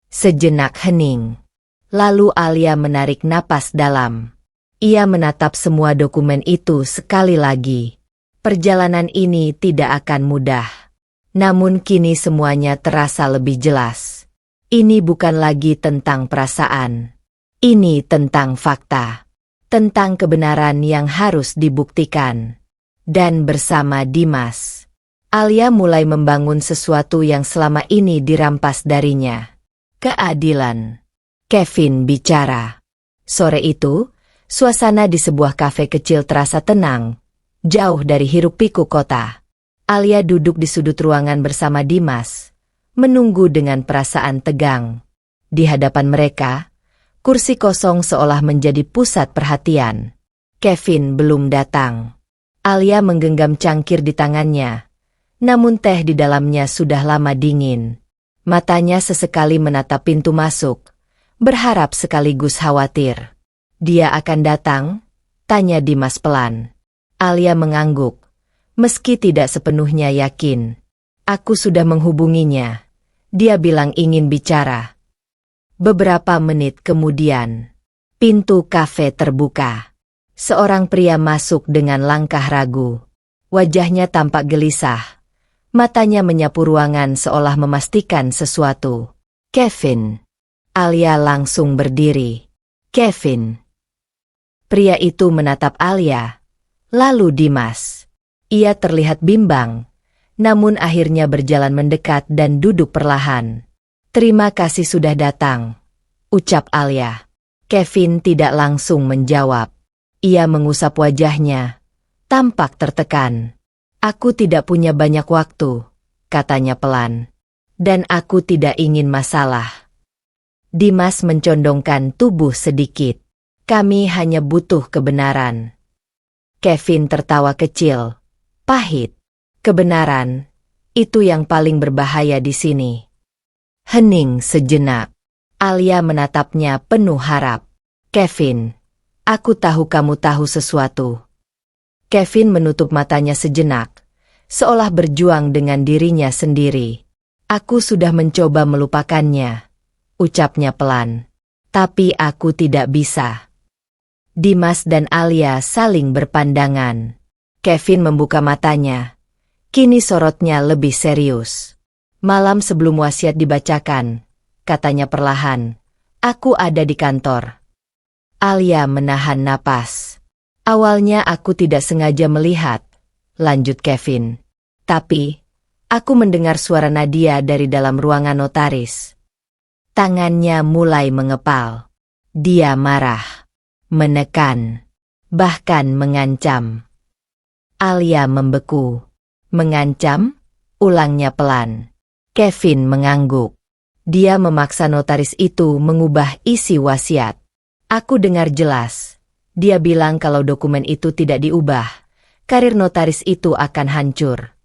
Speaker 1: Sejenak hening. Lalu Alia menarik napas dalam. Ia menatap semua dokumen itu sekali lagi. Perjalanan ini tidak akan mudah. Namun kini semuanya terasa lebih jelas. Ini bukan lagi tentang perasaan. Ini tentang fakta. Tentang kebenaran yang harus dibuktikan. Dan bersama Dimas, Alia mulai membangun sesuatu yang selama ini dirampas darinya. Keadilan. Kevin bicara. Sore itu, suasana di sebuah kafe kecil terasa tenang, jauh dari hiruk-pikuk kota. Alia duduk di sudut ruangan bersama Dimas, menunggu dengan perasaan tegang. Di hadapan mereka, kursi kosong seolah menjadi pusat perhatian. Kevin belum datang. Alia menggenggam cangkir di tangannya, namun teh di dalamnya sudah lama dingin. Matanya sesekali menatap pintu masuk, berharap sekaligus khawatir. Dia akan datang? Tanya Dimas pelan. Alia mengangguk, meski tidak sepenuhnya yakin. Aku sudah menghubunginya. Dia bilang ingin bicara. Beberapa menit kemudian, pintu kafe terbuka. Seorang pria masuk dengan langkah ragu. Wajahnya tampak gelisah. Matanya menyapu ruangan seolah memastikan sesuatu. Kevin. Alia langsung berdiri. Kevin. Pria itu menatap Alia. Lalu Dimas. Ia terlihat bimbang, namun akhirnya berjalan mendekat dan duduk perlahan. Terima kasih sudah datang, ucap Alia. Kevin tidak langsung menjawab. Ia mengusap wajahnya, tampak tertekan. Aku tidak punya banyak waktu, katanya pelan. Dan aku tidak ingin masalah. Dimas mencondongkan tubuh sedikit. Kami hanya butuh kebenaran. Kevin tertawa kecil, pahit. Kebenaran, itu yang paling berbahaya di sini. Hening sejenak. Alia menatapnya penuh harap. Kevin, aku tahu kamu tahu sesuatu. Kevin menutup matanya sejenak, seolah berjuang dengan dirinya sendiri. Aku sudah mencoba melupakannya, ucapnya pelan. Tapi aku tidak bisa. Dimas dan Alia saling berpandangan. Kevin membuka matanya. Kini sorotnya lebih serius. Malam sebelum wasiat dibacakan, katanya perlahan, aku ada di kantor. Alia menahan napas. Awalnya aku tidak sengaja melihat, lanjut Kevin. Tapi, aku mendengar suara Nadia dari dalam ruangan notaris. Tangannya mulai mengepal. Dia marah, menekan, bahkan mengancam. Alia membeku. Mengancam? Ulangnya pelan. Kevin mengangguk. Dia memaksa notaris itu mengubah isi wasiat. Aku dengar jelas. Dia bilang kalau dokumen itu tidak diubah, karir notaris itu akan hancur.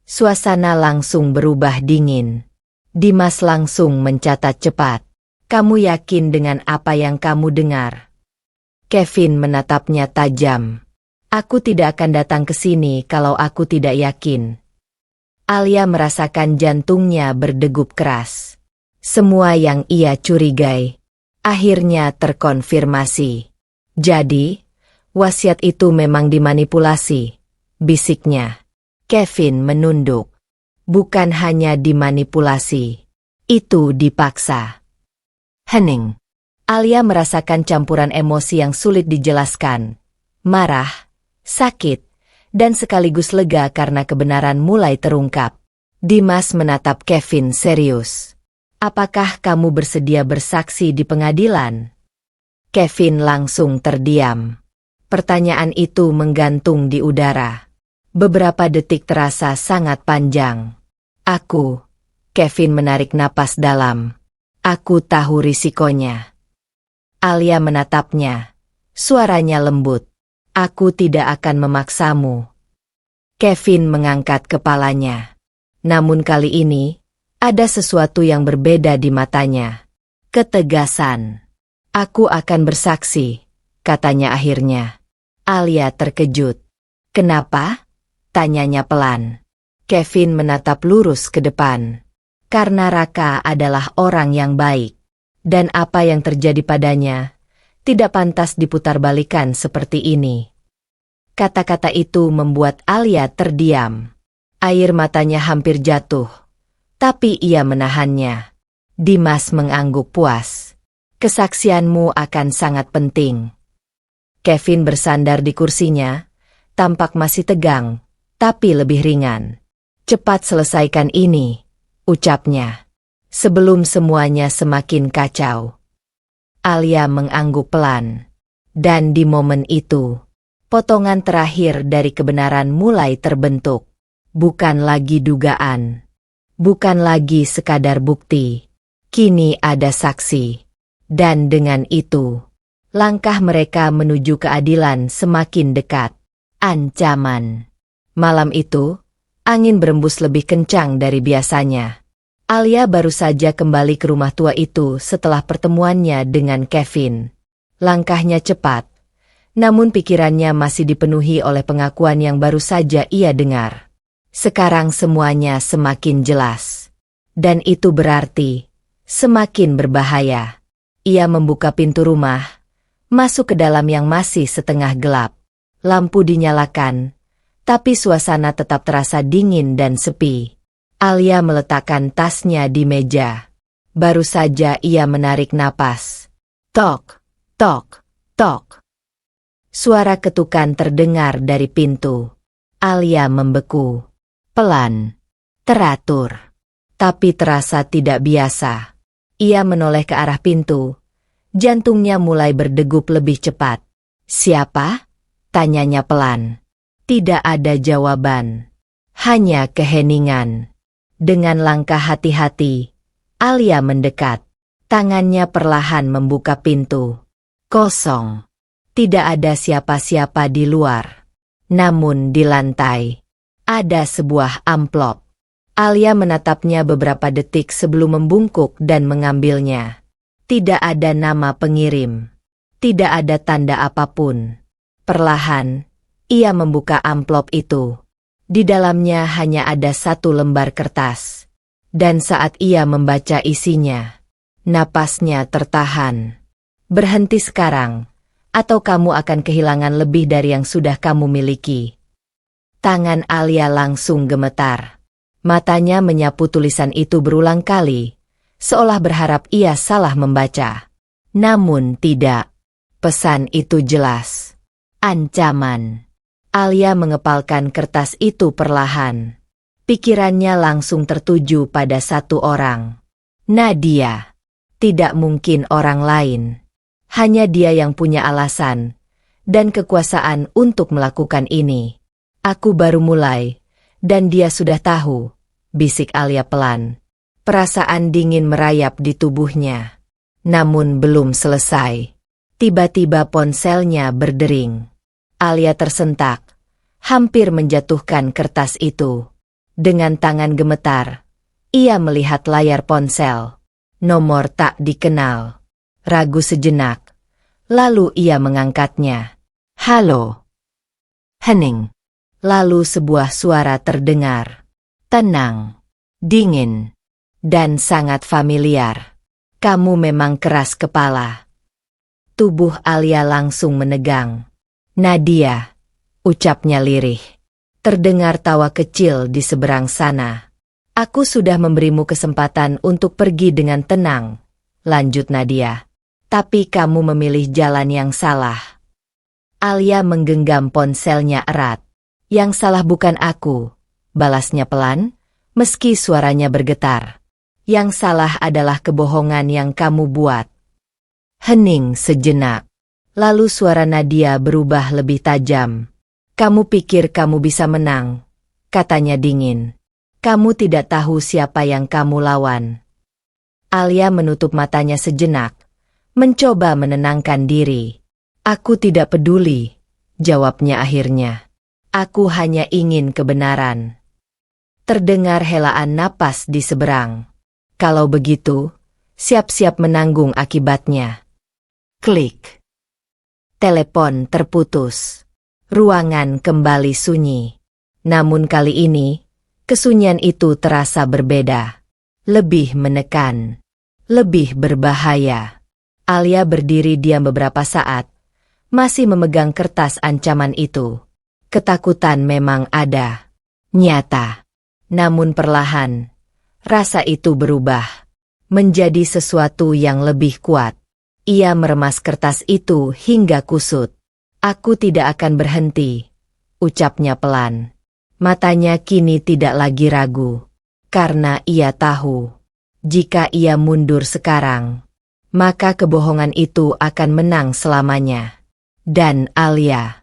Speaker 1: Suasana langsung berubah dingin. Dimas langsung mencatat cepat. Kamu yakin dengan apa yang kamu dengar? Kevin menatapnya tajam. Aku tidak akan datang ke sini kalau aku tidak yakin. Alia merasakan jantungnya berdegup keras. Semua yang ia curigai akhirnya terkonfirmasi. Jadi, wasiat itu memang dimanipulasi, bisiknya. Kevin menunduk. Bukan hanya dimanipulasi, itu dipaksa. Hening. Alia merasakan campuran emosi yang sulit dijelaskan. Marah, sakit, dan sekaligus lega karena kebenaran mulai terungkap. Dimas menatap Kevin serius. Apakah kamu bersedia bersaksi di pengadilan? Kevin langsung terdiam. Pertanyaan itu menggantung di udara. Beberapa detik terasa sangat panjang. Kevin menarik napas dalam. Aku tahu risikonya. Alia menatapnya. Suaranya lembut. Aku tidak akan memaksamu. Kevin mengangkat kepalanya. Namun kali ini, ada sesuatu yang berbeda di matanya. Ketegasan. Aku akan bersaksi, katanya akhirnya. Alia terkejut. Kenapa? Tanyanya pelan. Kevin menatap lurus ke depan. Karena Raka adalah orang yang baik. Dan apa yang terjadi padanya, tidak pantas diputarbalikan seperti ini. Kata-kata itu membuat Alia terdiam. Air matanya hampir jatuh. Tapi ia menahannya. Dimas mengangguk puas. Kesaksianmu akan sangat penting. Kevin bersandar di kursinya, tampak masih tegang, tapi lebih ringan. Cepat selesaikan ini, ucapnya. Sebelum semuanya semakin kacau. Alia mengangguk pelan. Dan di momen itu, potongan terakhir dari kebenaran mulai terbentuk. Bukan lagi dugaan. Bukan lagi sekadar bukti. Kini ada saksi. Dan dengan itu, langkah mereka menuju keadilan semakin dekat. Ancaman. Malam itu, angin berembus lebih kencang dari biasanya. Alia baru saja kembali ke rumah tua itu setelah pertemuannya dengan Kevin. Langkahnya cepat, namun pikirannya masih dipenuhi oleh pengakuan yang baru saja ia dengar. Sekarang semuanya semakin jelas. Dan itu berarti semakin berbahaya. Ia membuka pintu rumah, masuk ke dalam yang masih setengah gelap. Lampu dinyalakan, tapi suasana tetap terasa dingin dan sepi. Alia meletakkan tasnya di meja. Baru saja ia menarik napas. Tok, tok, tok. Suara ketukan terdengar dari pintu. Alia membeku. Pelan, teratur, tapi terasa tidak biasa. Ia menoleh ke arah pintu. Jantungnya mulai berdegup lebih cepat. Siapa? Tanyanya pelan. Tidak ada jawaban. Hanya keheningan. Dengan langkah hati-hati, Alia mendekat. Tangannya perlahan membuka pintu. Kosong. Tidak ada siapa-siapa di luar. Namun di lantai, ada sebuah amplop. Alia menatapnya beberapa detik sebelum membungkuk dan mengambilnya. Tidak ada nama pengirim. Tidak ada tanda apapun. Perlahan, ia membuka amplop itu. Di dalamnya hanya ada satu lembar kertas. Dan saat ia membaca isinya, napasnya tertahan. Berhenti sekarang, atau kamu akan kehilangan lebih dari yang sudah kamu miliki. Tangan Alia langsung gemetar. Matanya menyapu tulisan itu berulang kali, seolah berharap ia salah membaca. Namun tidak. Pesan itu jelas. Ancaman. Alia mengepalkan kertas itu perlahan. Pikirannya langsung tertuju pada satu orang. Nadia. Tidak mungkin orang lain. Hanya dia yang punya alasan dan kekuasaan untuk melakukan ini. Aku baru mulai, dan dia sudah tahu, bisik Alia pelan. Perasaan dingin merayap di tubuhnya. Namun belum selesai. Tiba-tiba ponselnya berdering. Alia tersentak, hampir menjatuhkan kertas itu. Dengan tangan gemetar, ia melihat layar ponsel. Nomor tak dikenal. Ragu sejenak, lalu ia mengangkatnya. Halo. Hening. Lalu sebuah suara terdengar. Tenang, dingin, dan sangat familiar. Kamu memang keras kepala. Tubuh Alia langsung menegang. Nadia, ucapnya lirih. Terdengar tawa kecil di seberang sana. Aku sudah memberimu kesempatan untuk pergi dengan tenang, lanjut Nadia. Tapi kamu memilih jalan yang salah. Alia menggenggam ponselnya erat. Yang salah bukan aku, balasnya pelan, meski suaranya bergetar. Yang salah adalah kebohongan yang kamu buat. Hening sejenak. Lalu suara Nadia berubah lebih tajam. Kamu pikir kamu bisa menang, katanya dingin. Kamu tidak tahu siapa yang kamu lawan. Alia menutup matanya sejenak, mencoba menenangkan diri. Aku tidak peduli, jawabnya akhirnya. Aku hanya ingin kebenaran. Terdengar helaan napas di seberang. Kalau begitu, siap-siap menanggung akibatnya. Klik. Telepon terputus. Ruangan kembali sunyi. Namun kali ini, kesunyian itu terasa berbeda. Lebih menekan. Lebih berbahaya. Alia berdiri diam beberapa saat, masih memegang kertas ancaman itu. Ketakutan memang ada. Nyata. Namun perlahan, rasa itu berubah. Menjadi sesuatu yang lebih kuat. Ia meremas kertas itu hingga kusut. Aku tidak akan berhenti, ucapnya pelan. Matanya kini tidak lagi ragu. Karena ia tahu, jika ia mundur sekarang, maka kebohongan itu akan menang selamanya. Dan Alia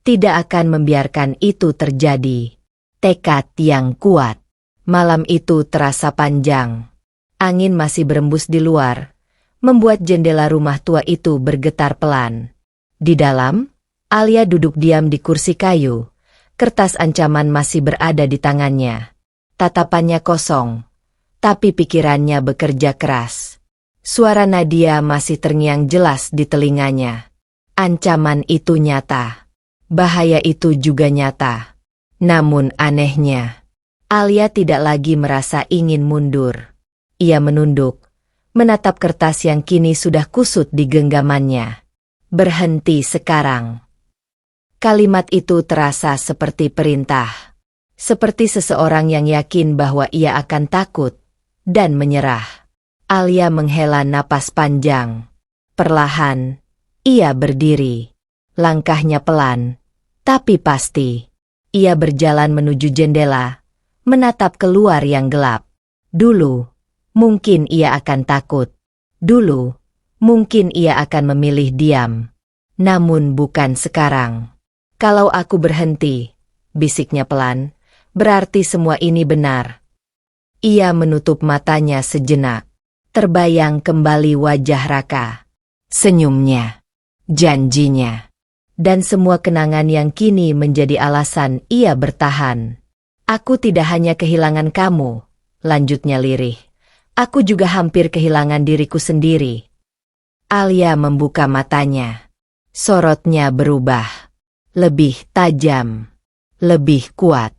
Speaker 1: tidak akan membiarkan itu terjadi. Tekad yang kuat. Malam itu terasa panjang. Angin masih berembus di luar, membuat jendela rumah tua itu bergetar pelan. Di dalam, Alia duduk diam di kursi kayu. Kertas ancaman masih berada di tangannya. Tatapannya kosong, tapi pikirannya bekerja keras. Suara Nadia masih terngiang jelas di telinganya. Ancaman itu nyata. Bahaya itu juga nyata. Namun anehnya, Alia tidak lagi merasa ingin mundur. Ia menunduk, menatap kertas yang kini sudah kusut di genggamannya. Berhenti sekarang. Kalimat itu terasa seperti perintah. Seperti seseorang yang yakin bahwa ia akan takut dan menyerah. Alia menghela napas panjang. Perlahan, ia berdiri. Langkahnya pelan, tapi pasti. Ia berjalan menuju jendela, menatap keluar yang gelap. Dulu, mungkin ia akan takut. Dulu, mungkin ia akan memilih diam. Namun bukan sekarang. Kalau aku berhenti, bisiknya pelan, berarti semua ini benar. Ia menutup matanya sejenak. Terbayang kembali wajah Raka. Senyumnya. Janjinya. Dan semua kenangan yang kini menjadi alasan ia bertahan. Aku tidak hanya kehilangan kamu, lanjutnya lirih. Aku juga hampir kehilangan diriku sendiri. Alia membuka matanya. Sorotnya berubah. Lebih tajam. Lebih kuat.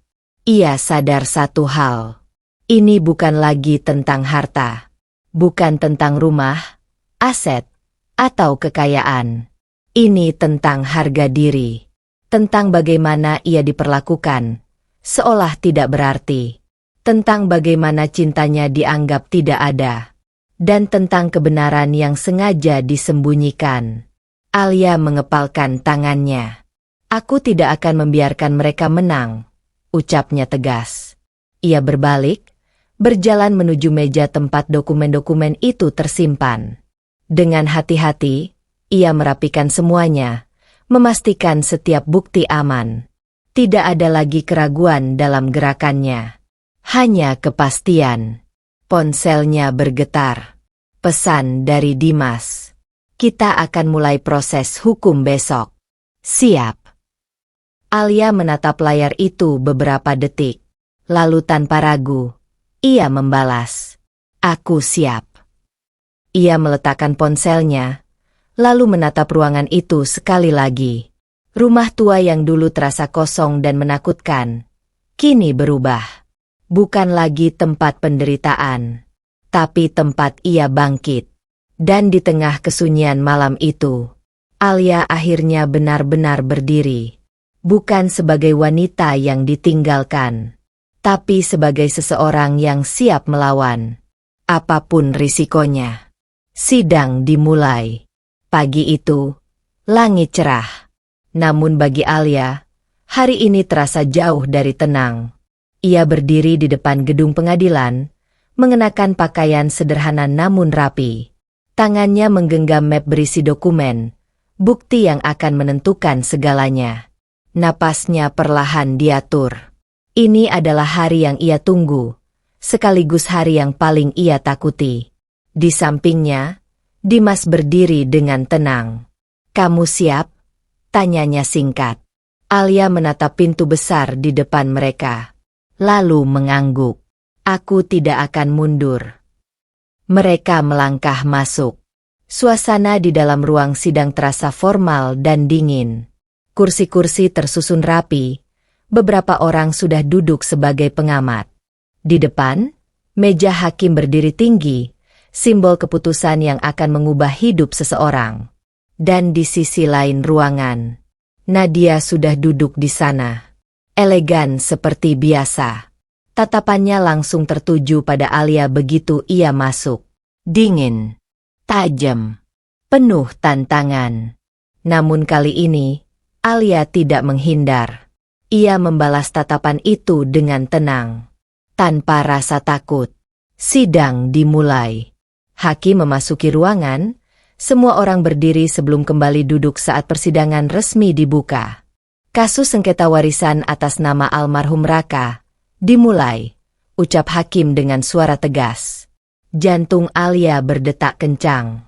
Speaker 1: Ia sadar satu hal. Ini bukan lagi tentang harta. Bukan tentang rumah, aset, atau kekayaan. Ini tentang harga diri. Tentang bagaimana ia diperlakukan, seolah tidak berarti. Tentang bagaimana cintanya dianggap tidak ada. Dan tentang kebenaran yang sengaja disembunyikan. Alia mengepalkan tangannya. Aku tidak akan membiarkan mereka menang, ucapnya tegas. Ia berbalik, berjalan menuju meja tempat dokumen-dokumen itu tersimpan. Dengan hati-hati, ia merapikan semuanya, memastikan setiap bukti aman. Tidak ada lagi keraguan dalam gerakannya. Hanya kepastian. Ponselnya bergetar. Pesan dari Dimas. Kita akan mulai proses hukum besok. Siap. Alia menatap layar itu beberapa detik. Lalu tanpa ragu, ia membalas. Aku siap. Ia meletakkan ponselnya, lalu menatap ruangan itu sekali lagi. Rumah tua yang dulu terasa kosong dan menakutkan, kini berubah. Bukan lagi tempat penderitaan, tapi tempat ia bangkit. Dan di tengah kesunyian malam itu, Alia akhirnya benar-benar berdiri. Bukan sebagai wanita yang ditinggalkan, tapi sebagai seseorang yang siap melawan. Apapun risikonya. Sidang dimulai. Pagi itu, langit cerah. Namun bagi Alia, Hari ini terasa jauh dari tenang. Ia berdiri di depan gedung pengadilan, mengenakan pakaian sederhana namun rapi. Tangannya menggenggam map berisi dokumen, bukti yang akan menentukan segalanya. Napasnya perlahan diatur. Ini adalah hari yang ia tunggu, sekaligus hari yang paling ia takuti. Di sampingnya, Dimas berdiri dengan tenang. "Kamu siap?" tanyanya singkat. Alia menatap pintu besar di depan mereka, lalu mengangguk. "Aku tidak akan mundur." Mereka melangkah masuk. Suasana di dalam ruang sidang terasa formal dan dingin. Kursi-kursi tersusun rapi, beberapa orang sudah duduk sebagai pengamat. Di depan, meja hakim berdiri tinggi, simbol keputusan yang akan mengubah hidup seseorang. Dan di sisi lain ruangan, Nadia sudah duduk di sana. Elegan seperti biasa. Tatapannya langsung tertuju pada Alia begitu ia masuk. Dingin, tajam, penuh tantangan. Namun kali ini, Alia tidak menghindar. Ia membalas tatapan itu dengan tenang. Tanpa rasa takut. Sidang dimulai. Hakim memasuki ruangan, semua orang berdiri sebelum kembali duduk saat persidangan resmi dibuka. Kasus sengketa warisan atas nama almarhum Raka dimulai, ucap hakim dengan suara tegas. Jantung Alia berdetak kencang.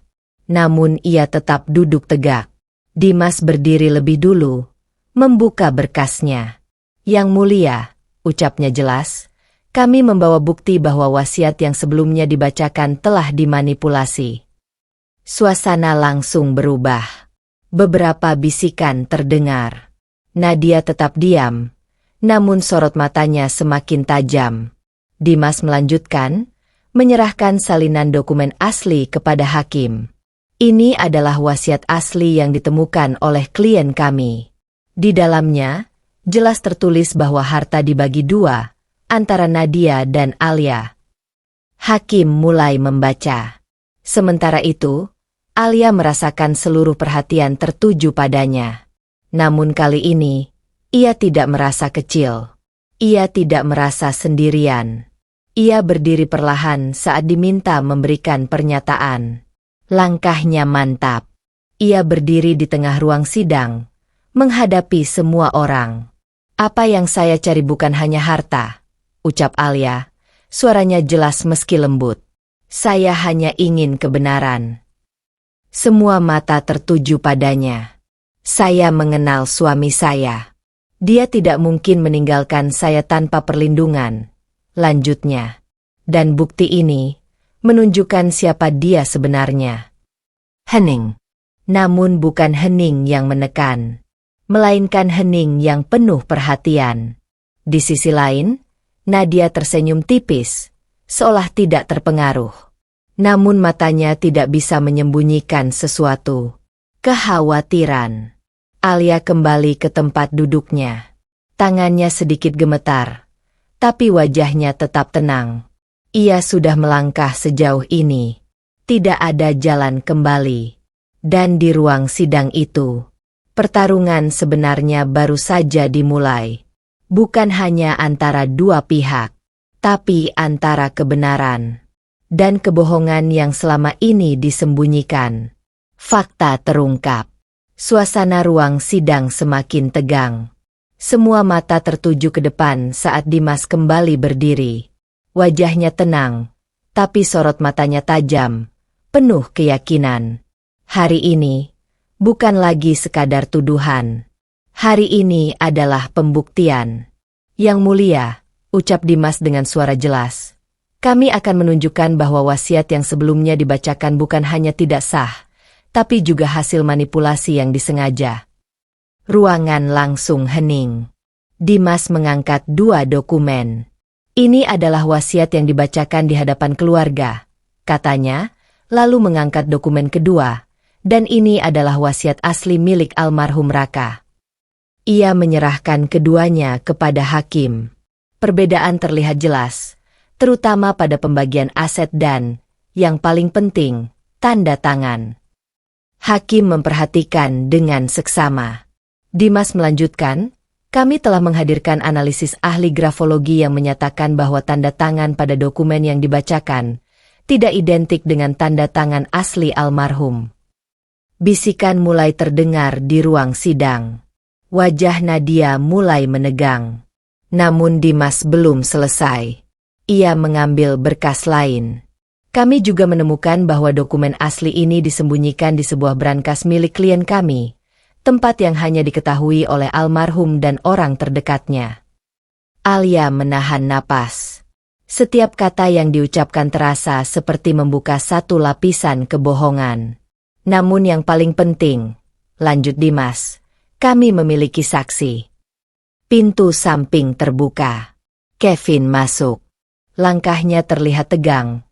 Speaker 1: Namun ia tetap duduk tegak. Dimas berdiri lebih dulu, membuka berkasnya. "Yang mulia," ucapnya jelas, "kami membawa bukti bahwa wasiat yang sebelumnya dibacakan telah dimanipulasi." Suasana langsung berubah. Beberapa bisikan terdengar. Nadia tetap diam, namun sorot matanya semakin tajam. Dimas melanjutkan, menyerahkan salinan dokumen asli kepada hakim. "Ini adalah wasiat asli yang ditemukan oleh klien kami. Di dalamnya, jelas tertulis bahwa harta dibagi dua, antara Nadia dan Alia." Hakim mulai membaca. Sementara itu, Alia merasakan seluruh perhatian tertuju padanya. Namun kali ini, ia tidak merasa kecil. Ia tidak merasa sendirian. Ia berdiri perlahan saat diminta memberikan pernyataan. Langkahnya mantap. Ia berdiri di tengah ruang sidang, menghadapi semua orang. "Apa yang saya cari bukan hanya harta," ucap Alia, suaranya jelas meski lembut. "Saya hanya ingin kebenaran." Semua mata tertuju padanya. "Saya mengenal suami saya. Dia tidak mungkin meninggalkan saya tanpa perlindungan," lanjutnya. "Dan bukti ini menunjukkan siapa dia sebenarnya." Hening. Namun bukan hening yang menekan, melainkan hening yang penuh perhatian. Di sisi lain, Nadia tersenyum tipis, seolah tidak terpengaruh. Namun matanya tidak bisa menyembunyikan sesuatu. Kekhawatiran. Alia kembali ke tempat duduknya. Tangannya sedikit gemetar, tapi wajahnya tetap tenang. Ia sudah melangkah sejauh ini. Tidak ada jalan kembali. Dan di ruang sidang itu, pertarungan sebenarnya baru saja dimulai. Bukan hanya antara dua pihak, tapi antara kebenaran dan kebohongan yang selama ini disembunyikan. Fakta terungkap. Suasana ruang sidang semakin tegang. Semua mata tertuju ke depan saat Dimas kembali berdiri. Wajahnya tenang, tapi sorot matanya tajam, penuh keyakinan. Hari ini bukan lagi sekadar tuduhan. Hari ini adalah pembuktian. "Yang mulia," ucap Dimas dengan suara jelas, "kami akan menunjukkan bahwa wasiat yang sebelumnya dibacakan bukan hanya tidak sah, tapi juga hasil manipulasi yang disengaja." Ruangan langsung hening. Dimas mengangkat dua dokumen. "Ini adalah wasiat yang dibacakan di hadapan keluarga," katanya, lalu mengangkat dokumen kedua, "dan ini adalah wasiat asli milik almarhum Raka." Ia menyerahkan keduanya kepada hakim. Perbedaan terlihat jelas, terutama pada pembagian aset dan, yang paling penting, tanda tangan. Hakim memperhatikan dengan seksama. Dimas melanjutkan, Kami telah menghadirkan analisis ahli grafologi yang menyatakan bahwa tanda tangan pada dokumen yang dibacakan tidak identik dengan tanda tangan asli almarhum. Bisikan mulai terdengar di ruang sidang. Wajah Nadia mulai menegang. Namun Dimas belum selesai. Ia mengambil berkas lain. Kami juga menemukan bahwa dokumen asli ini disembunyikan di sebuah brankas milik klien kami, tempat yang hanya diketahui oleh almarhum dan orang terdekatnya. Alia menahan napas. Setiap kata yang diucapkan terasa seperti membuka satu lapisan kebohongan. Namun yang paling penting, lanjut Dimas, kami memiliki saksi. Pintu samping terbuka. Kevin masuk. Langkahnya terlihat tegang,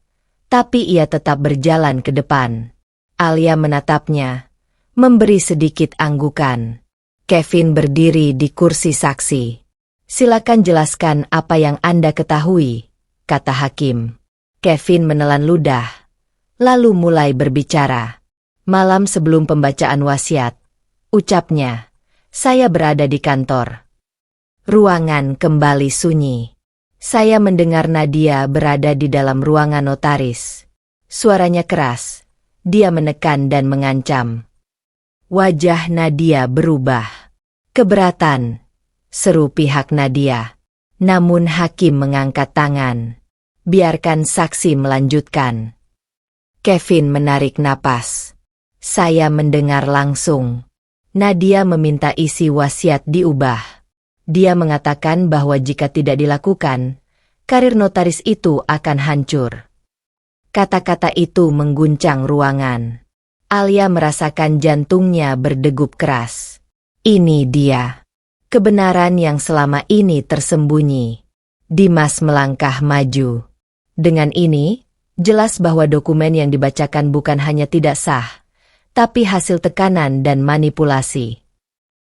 Speaker 1: tapi ia tetap berjalan ke depan. Alia menatapnya, memberi sedikit anggukan. Kevin berdiri di kursi saksi. Silakan jelaskan apa yang Anda ketahui, kata hakim. Kevin menelan ludah, lalu mulai berbicara. Malam sebelum pembacaan wasiat, ucapnya, saya berada di kantor. Ruangan kembali sunyi. Saya mendengar Nadia berada di dalam ruangan notaris. Suaranya keras. Dia menekan dan mengancam. Wajah Nadia berubah. Keberatan, seru pihak Nadia. Namun hakim mengangkat tangan. Biarkan saksi melanjutkan. Kevin menarik napas. Saya mendengar langsung. Nadia meminta isi wasiat diubah. Dia mengatakan bahwa jika tidak dilakukan, karir notaris itu akan hancur. Kata-kata itu mengguncang ruangan. Alia merasakan jantungnya berdegup keras. Ini dia. Kebenaran yang selama ini tersembunyi. Dimas melangkah maju. Dengan ini, jelas bahwa dokumen yang dibacakan bukan hanya tidak sah, tapi hasil tekanan dan manipulasi.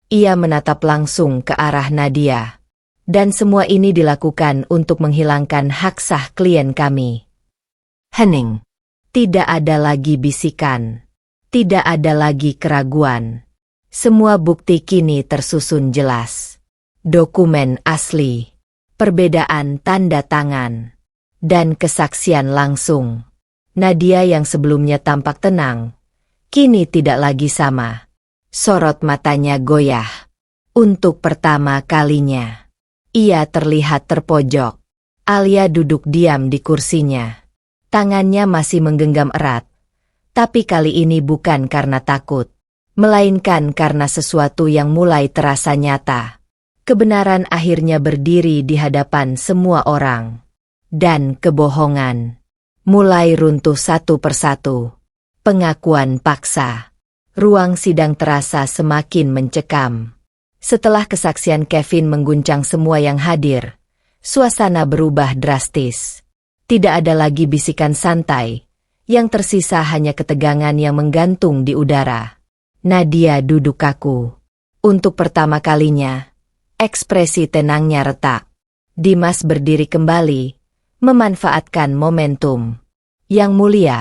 Speaker 1: Ia menatap langsung ke arah Nadia. Dan semua ini dilakukan untuk menghilangkan hak sah klien kami. Hening. Tidak ada lagi bisikan. Tidak ada lagi keraguan. Semua bukti kini tersusun jelas. Dokumen asli. Perbedaan tanda tangan. Dan kesaksian langsung. Nadia yang sebelumnya tampak tenang, kini tidak lagi sama. Sorot matanya goyah. Untuk pertama kalinya, ia terlihat terpojok. Alia duduk diam di kursinya. Tangannya masih menggenggam erat. Tapi kali ini bukan karena takut, melainkan karena sesuatu yang mulai terasa nyata. Kebenaran akhirnya berdiri di hadapan semua orang. Dan kebohongan mulai runtuh satu persatu. Pengakuan paksa. Ruang sidang terasa semakin mencekam. Setelah kesaksian Kevin mengguncang semua yang hadir, suasana berubah drastis. Tidak ada lagi bisikan santai, yang tersisa hanya ketegangan yang menggantung di udara. Nadia duduk kaku. Untuk pertama kalinya, ekspresi tenangnya retak. Dimas berdiri kembali, memanfaatkan momentum. Yang mulia,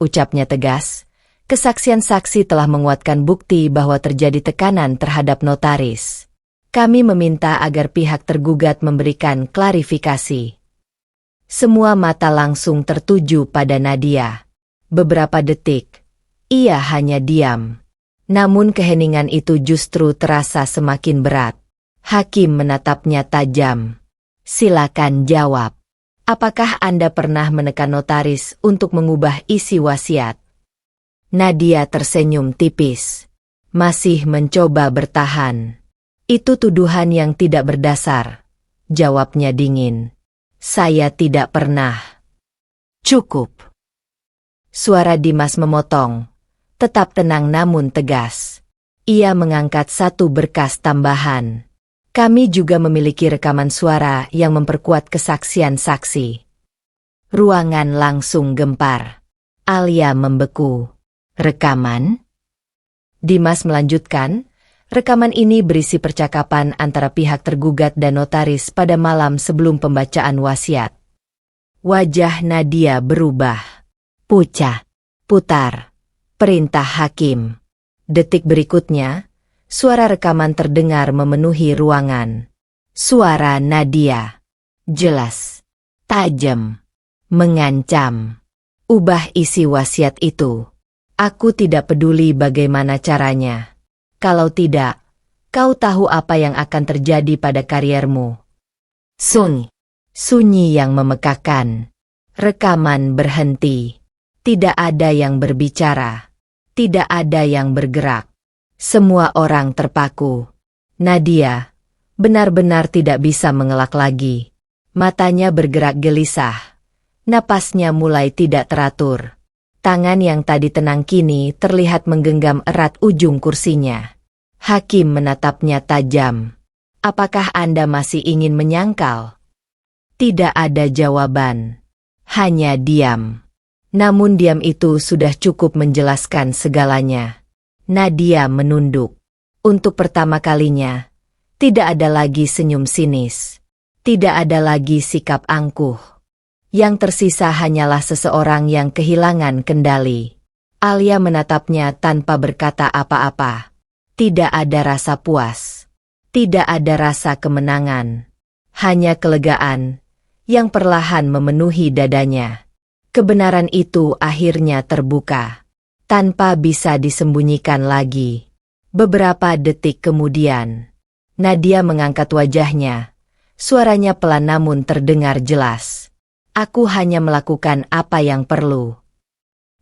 Speaker 1: ucapnya tegas. Kesaksian saksi telah menguatkan bukti bahwa terjadi tekanan terhadap notaris. Kami meminta agar pihak tergugat memberikan klarifikasi. Semua mata langsung tertuju pada Nadia. Beberapa detik, ia hanya diam. Namun keheningan itu justru terasa semakin berat. Hakim menatapnya tajam. Silakan jawab. Apakah Anda pernah menekan notaris untuk mengubah isi wasiat? Nadia tersenyum tipis. Masih mencoba bertahan. Itu tuduhan yang tidak berdasar. Jawabnya dingin. Saya tidak pernah. Cukup. Suara Dimas memotong. Tetap tenang namun tegas. Ia mengangkat satu berkas tambahan. Kami juga memiliki rekaman suara yang memperkuat kesaksian saksi. Ruangan langsung gempar. Alia membeku. Rekaman? Dimas melanjutkan, rekaman ini berisi percakapan antara pihak tergugat dan notaris pada malam sebelum pembacaan wasiat. Wajah Nadia berubah. Pucat. Putar. Perintah hakim. Detik berikutnya, suara rekaman terdengar memenuhi ruangan. Suara Nadia. Jelas. Tajam. Mengancam. Ubah isi wasiat itu. Aku tidak peduli bagaimana caranya. Kalau tidak, kau tahu apa yang akan terjadi pada kariermu. Sunyi yang memekakan. Rekaman berhenti. Tidak ada yang berbicara. Tidak ada yang bergerak. Semua orang terpaku. Nadia benar-benar tidak bisa mengelak lagi. Matanya bergerak gelisah. Napasnya mulai tidak teratur. Tangan yang tadi tenang kini terlihat menggenggam erat ujung kursinya. Hakim menatapnya tajam. Apakah Anda masih ingin menyangkal? Tidak ada jawaban. Hanya diam. Namun diam itu sudah cukup menjelaskan segalanya. Nadia menunduk. Untuk pertama kalinya, tidak ada lagi senyum sinis. Tidak ada lagi sikap angkuh. Yang tersisa hanyalah seseorang yang kehilangan kendali. Alia menatapnya tanpa berkata apa-apa. Tidak ada rasa puas. Tidak ada rasa kemenangan. Hanya kelegaan yang perlahan memenuhi dadanya. Kebenaran itu akhirnya terbuka. Tanpa bisa disembunyikan lagi. Beberapa detik kemudian, Nadia mengangkat wajahnya. Suaranya pelan namun terdengar jelas. Aku hanya melakukan apa yang perlu.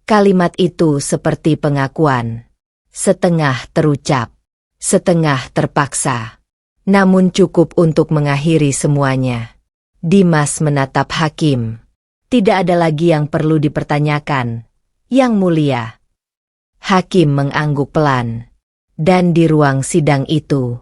Speaker 1: Kalimat itu seperti pengakuan. Setengah terucap. Setengah terpaksa. Namun cukup untuk mengakhiri semuanya. Dimas menatap hakim. Tidak ada lagi yang perlu dipertanyakan. Yang mulia. Hakim mengangguk pelan. Dan di ruang sidang itu,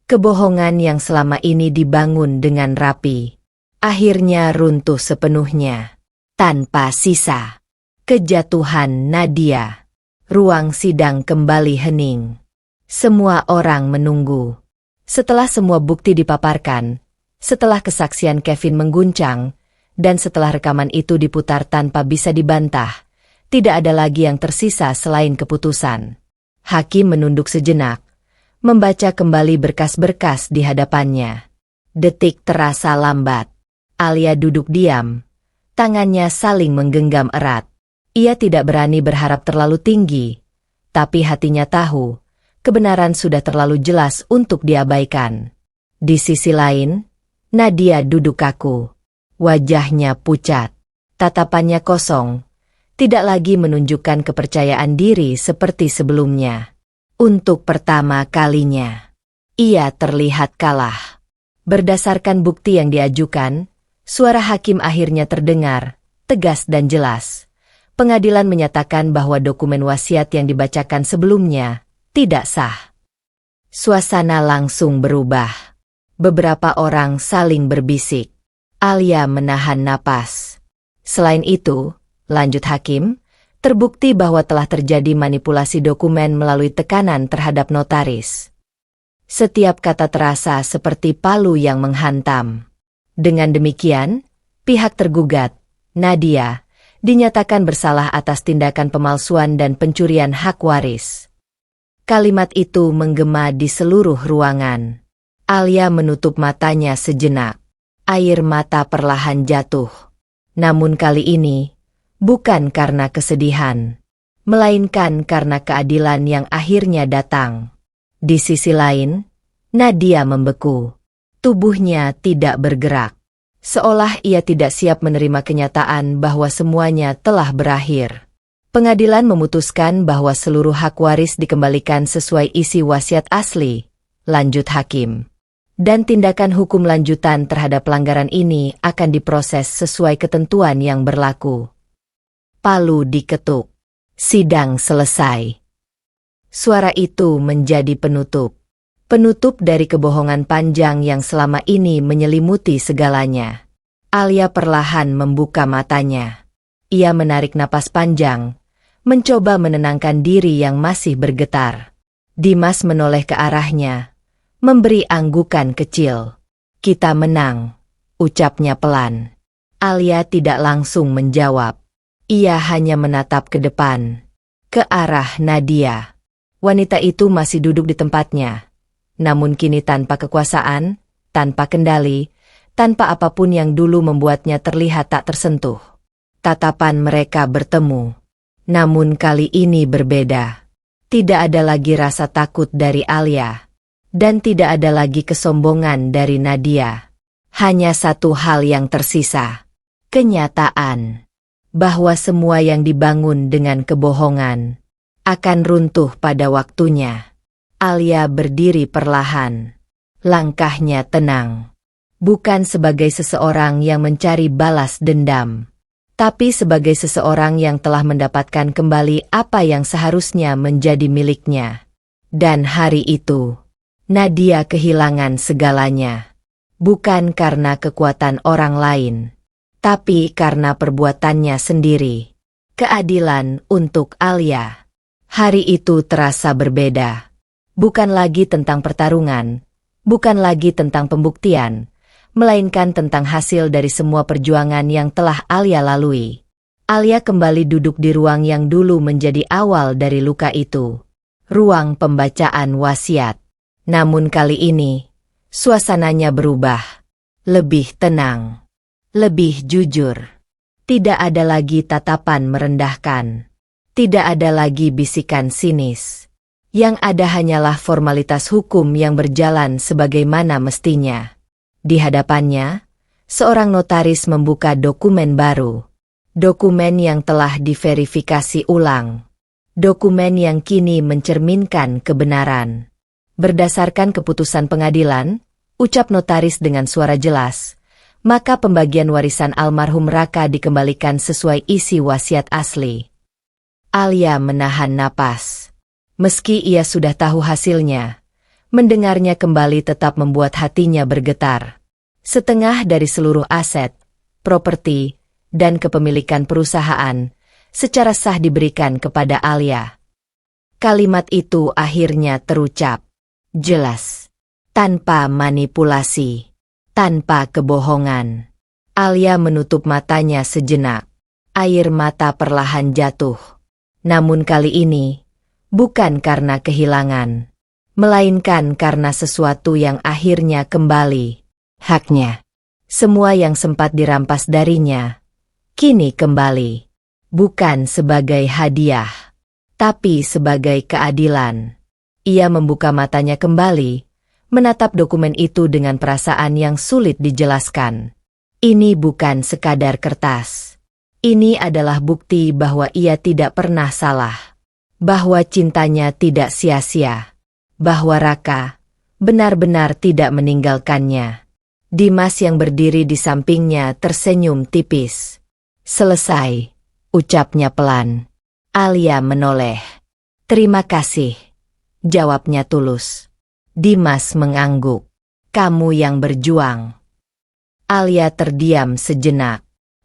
Speaker 1: kebohongan yang selama ini dibangun dengan rapi, akhirnya runtuh sepenuhnya. Tanpa sisa. Kejatuhan Nadia. Ruang sidang kembali hening. Semua orang menunggu. Setelah semua bukti dipaparkan, setelah kesaksian Kevin mengguncang, dan setelah rekaman itu diputar tanpa bisa dibantah, tidak ada lagi yang tersisa selain keputusan. Hakim menunduk sejenak, membaca kembali berkas-berkas di hadapannya. Detik terasa lambat. Alia duduk diam. Tangannya saling menggenggam erat. Ia tidak berani berharap terlalu tinggi. Tapi hatinya tahu, kebenaran sudah terlalu jelas untuk diabaikan. Di sisi lain, Nadia duduk kaku. Wajahnya pucat. Tatapannya kosong. Tidak lagi menunjukkan kepercayaan diri seperti sebelumnya. Untuk pertama kalinya, ia terlihat kalah. Berdasarkan bukti yang diajukan, suara hakim akhirnya terdengar, tegas dan jelas. Pengadilan menyatakan bahwa dokumen wasiat yang dibacakan sebelumnya tidak sah. Suasana langsung berubah. Beberapa orang saling berbisik. Alia menahan napas. Selain itu, lanjut hakim, terbukti bahwa telah terjadi manipulasi dokumen melalui tekanan terhadap notaris. Setiap kata terasa seperti palu yang menghantam. Dengan demikian, pihak tergugat, Nadia, dinyatakan bersalah atas tindakan pemalsuan dan pencurian hak waris. Kalimat itu menggema di seluruh ruangan. Alia menutup matanya sejenak. Air mata perlahan jatuh. Namun kali ini, bukan karena kesedihan, melainkan karena keadilan yang akhirnya datang. Di sisi lain, Nadia membeku. Tubuhnya tidak bergerak. Seolah ia tidak siap menerima kenyataan bahwa semuanya telah berakhir. Pengadilan memutuskan bahwa seluruh hak waris dikembalikan sesuai isi wasiat asli, lanjut hakim. Dan tindakan hukum lanjutan terhadap pelanggaran ini akan diproses sesuai ketentuan yang berlaku. Palu diketuk. Sidang selesai. Suara itu menjadi penutup. Penutup dari kebohongan panjang yang selama ini menyelimuti segalanya. Alia perlahan membuka matanya. Ia menarik napas panjang, mencoba menenangkan diri yang masih bergetar. Dimas menoleh ke arahnya, memberi anggukan kecil. Kita menang, ucapnya pelan. Alia tidak langsung menjawab. Ia hanya menatap ke depan, ke arah Nadia. Wanita itu masih duduk di tempatnya. Namun kini tanpa kekuasaan, tanpa kendali, tanpa apapun yang dulu membuatnya terlihat tak tersentuh. Tatapan mereka bertemu. Namun kali ini berbeda. Tidak ada lagi rasa takut dari Alia. Dan tidak ada lagi kesombongan dari Nadia. Hanya satu hal yang tersisa. Kenyataan. Bahwa semua yang dibangun dengan kebohongan akan runtuh pada waktunya. Alia berdiri perlahan. Langkahnya tenang. Bukan sebagai seseorang yang mencari balas dendam, tapi sebagai seseorang yang telah mendapatkan kembali apa yang seharusnya menjadi miliknya. Dan hari itu, Nadia kehilangan segalanya. Bukan karena kekuatan orang lain, tapi karena perbuatannya sendiri. Keadilan untuk Alia. Hari itu terasa berbeda. Bukan lagi tentang pertarungan, bukan lagi tentang pembuktian, melainkan tentang hasil dari semua perjuangan yang telah Alia lalui. Alia kembali duduk di ruang yang dulu menjadi awal dari luka itu. Ruang pembacaan wasiat. Namun kali ini, suasananya berubah. Lebih tenang. Lebih jujur. Tidak ada lagi tatapan merendahkan. Tidak ada lagi bisikan sinis. Yang ada hanyalah formalitas hukum yang berjalan sebagaimana mestinya. Di hadapannya, seorang notaris membuka dokumen baru. Dokumen yang telah diverifikasi ulang. Dokumen yang kini mencerminkan kebenaran. Berdasarkan keputusan pengadilan, ucap notaris dengan suara jelas, maka pembagian warisan almarhum Raka dikembalikan sesuai isi wasiat asli. Alia menahan napas. Meski ia sudah tahu hasilnya, mendengarnya kembali tetap membuat hatinya bergetar. Setengah dari seluruh aset, properti, dan kepemilikan perusahaan secara sah diberikan kepada Alia. Kalimat itu akhirnya terucap. Jelas. Tanpa manipulasi. Tanpa kebohongan. Alia menutup matanya sejenak. Air mata perlahan jatuh. Namun kali ini, bukan karena kehilangan, melainkan karena sesuatu yang akhirnya kembali. Haknya. Semua yang sempat dirampas darinya, kini kembali. Bukan sebagai hadiah, tapi sebagai keadilan. Ia membuka matanya kembali, menatap dokumen itu dengan perasaan yang sulit dijelaskan. Ini bukan sekadar kertas. Ini adalah bukti bahwa ia tidak pernah salah. Bahwa cintanya tidak sia-sia. Bahwa Raka benar-benar tidak meninggalkannya. Dimas yang berdiri di sampingnya tersenyum tipis. Selesai, ucapnya pelan. Alia menoleh. Terima kasih, jawabnya tulus. Dimas mengangguk. Kamu yang berjuang. Alia terdiam sejenak.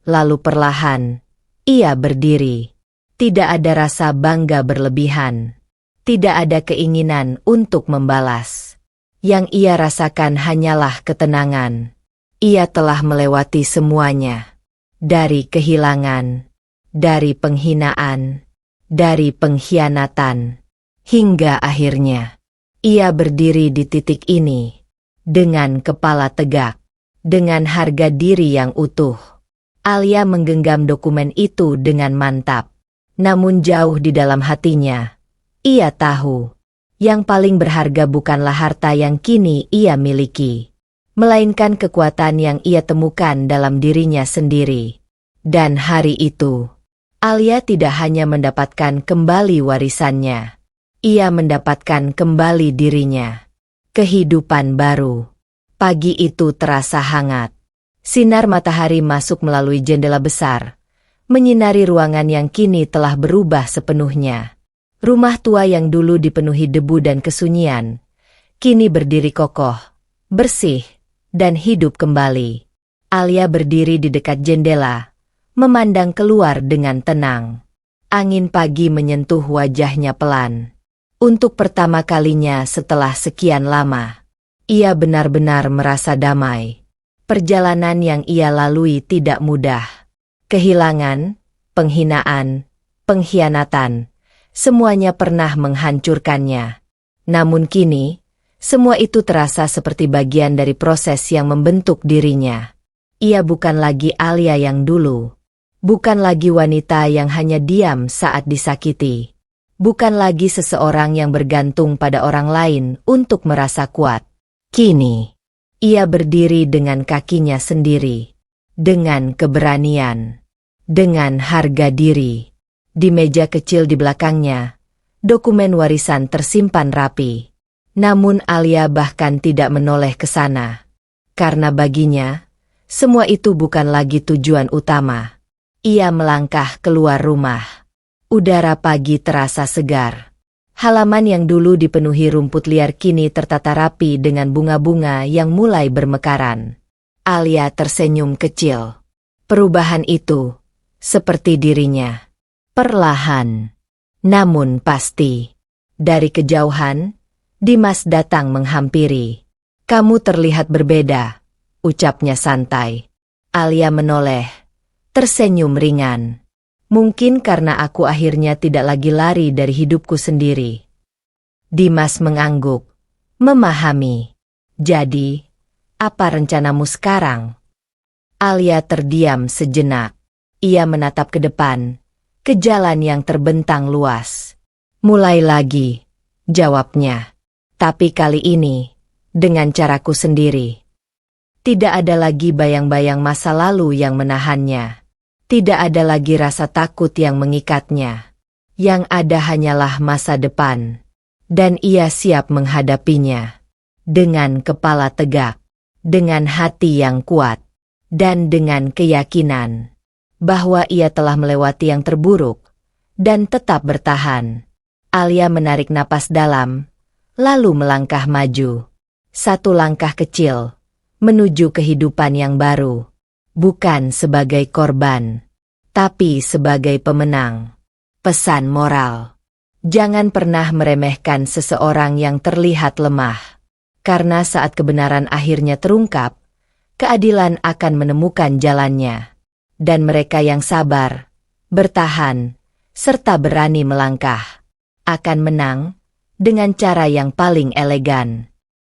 Speaker 1: Lalu perlahan, ia berdiri. Tidak ada rasa bangga berlebihan. Tidak ada keinginan untuk membalas. Yang ia rasakan hanyalah ketenangan. Ia telah melewati semuanya. Dari kehilangan, dari penghinaan, dari pengkhianatan, hingga akhirnya ia berdiri di titik ini dengan kepala tegak, dengan harga diri yang utuh. Alia menggenggam dokumen itu dengan mantap. Namun jauh di dalam hatinya, ia tahu, yang paling berharga bukanlah harta yang kini ia miliki, melainkan kekuatan yang ia temukan dalam dirinya sendiri. Dan hari itu, Alia tidak hanya mendapatkan kembali warisannya, ia mendapatkan kembali dirinya. Kehidupan baru. Pagi itu terasa hangat. Sinar matahari masuk melalui jendela besar, menyinari ruangan yang kini telah berubah sepenuhnya. Rumah tua yang dulu dipenuhi debu dan kesunyian, kini berdiri kokoh, bersih, dan hidup kembali. Alia berdiri di dekat jendela, memandang keluar dengan tenang. Angin pagi menyentuh wajahnya pelan. Untuk pertama kalinya setelah sekian lama, ia benar-benar merasa damai. Perjalanan yang ia lalui tidak mudah. Kehilangan, penghinaan, pengkhianatan, Semuanya pernah menghancurkannya. Namun kini, semua itu terasa seperti bagian dari proses yang membentuk dirinya. Ia bukan lagi Alia yang dulu. Bukan lagi wanita yang hanya diam saat disakiti. Bukan lagi seseorang yang bergantung pada orang lain untuk merasa kuat. Kini, ia berdiri dengan kakinya sendiri. Dengan keberanian. Dengan harga diri. Di meja kecil di belakangnya, dokumen warisan tersimpan rapi. Namun Alia bahkan tidak menoleh ke sana. Karena baginya, semua itu bukan lagi tujuan utama. Ia melangkah keluar rumah. Udara pagi terasa segar. Halaman yang dulu dipenuhi rumput liar kini tertata rapi dengan bunga-bunga yang mulai bermekaran. Alia tersenyum kecil. Perubahan itu, seperti dirinya. Perlahan, namun pasti. Dari kejauhan, Dimas datang menghampiri. "Kamu terlihat berbeda," ucapnya santai. Alia menoleh, tersenyum ringan. "Mungkin karena aku akhirnya tidak lagi lari dari hidupku sendiri." Dimas mengangguk, memahami. "Jadi, apa rencanamu sekarang?" Alia terdiam sejenak. Ia menatap ke depan. Ke jalan yang terbentang luas. "Mulai lagi," jawabnya. "Tapi kali ini, dengan caraku sendiri." Tidak ada lagi bayang-bayang masa lalu yang menahannya. Tidak ada lagi rasa takut yang mengikatnya. Yang ada hanyalah masa depan. Dan ia siap menghadapinya. Dengan kepala tegak. Dengan hati yang kuat. Dan dengan keyakinan bahwa ia telah melewati yang terburuk, dan tetap bertahan. Alia menarik napas dalam, lalu melangkah maju. Satu langkah kecil, menuju kehidupan yang baru. Bukan sebagai korban, tapi sebagai pemenang. Pesan moral. Jangan pernah meremehkan seseorang yang terlihat lemah. Karena saat kebenaran akhirnya terungkap, keadilan akan menemukan jalannya. Dan mereka yang sabar, bertahan, serta berani melangkah, akan menang dengan cara yang paling elegan.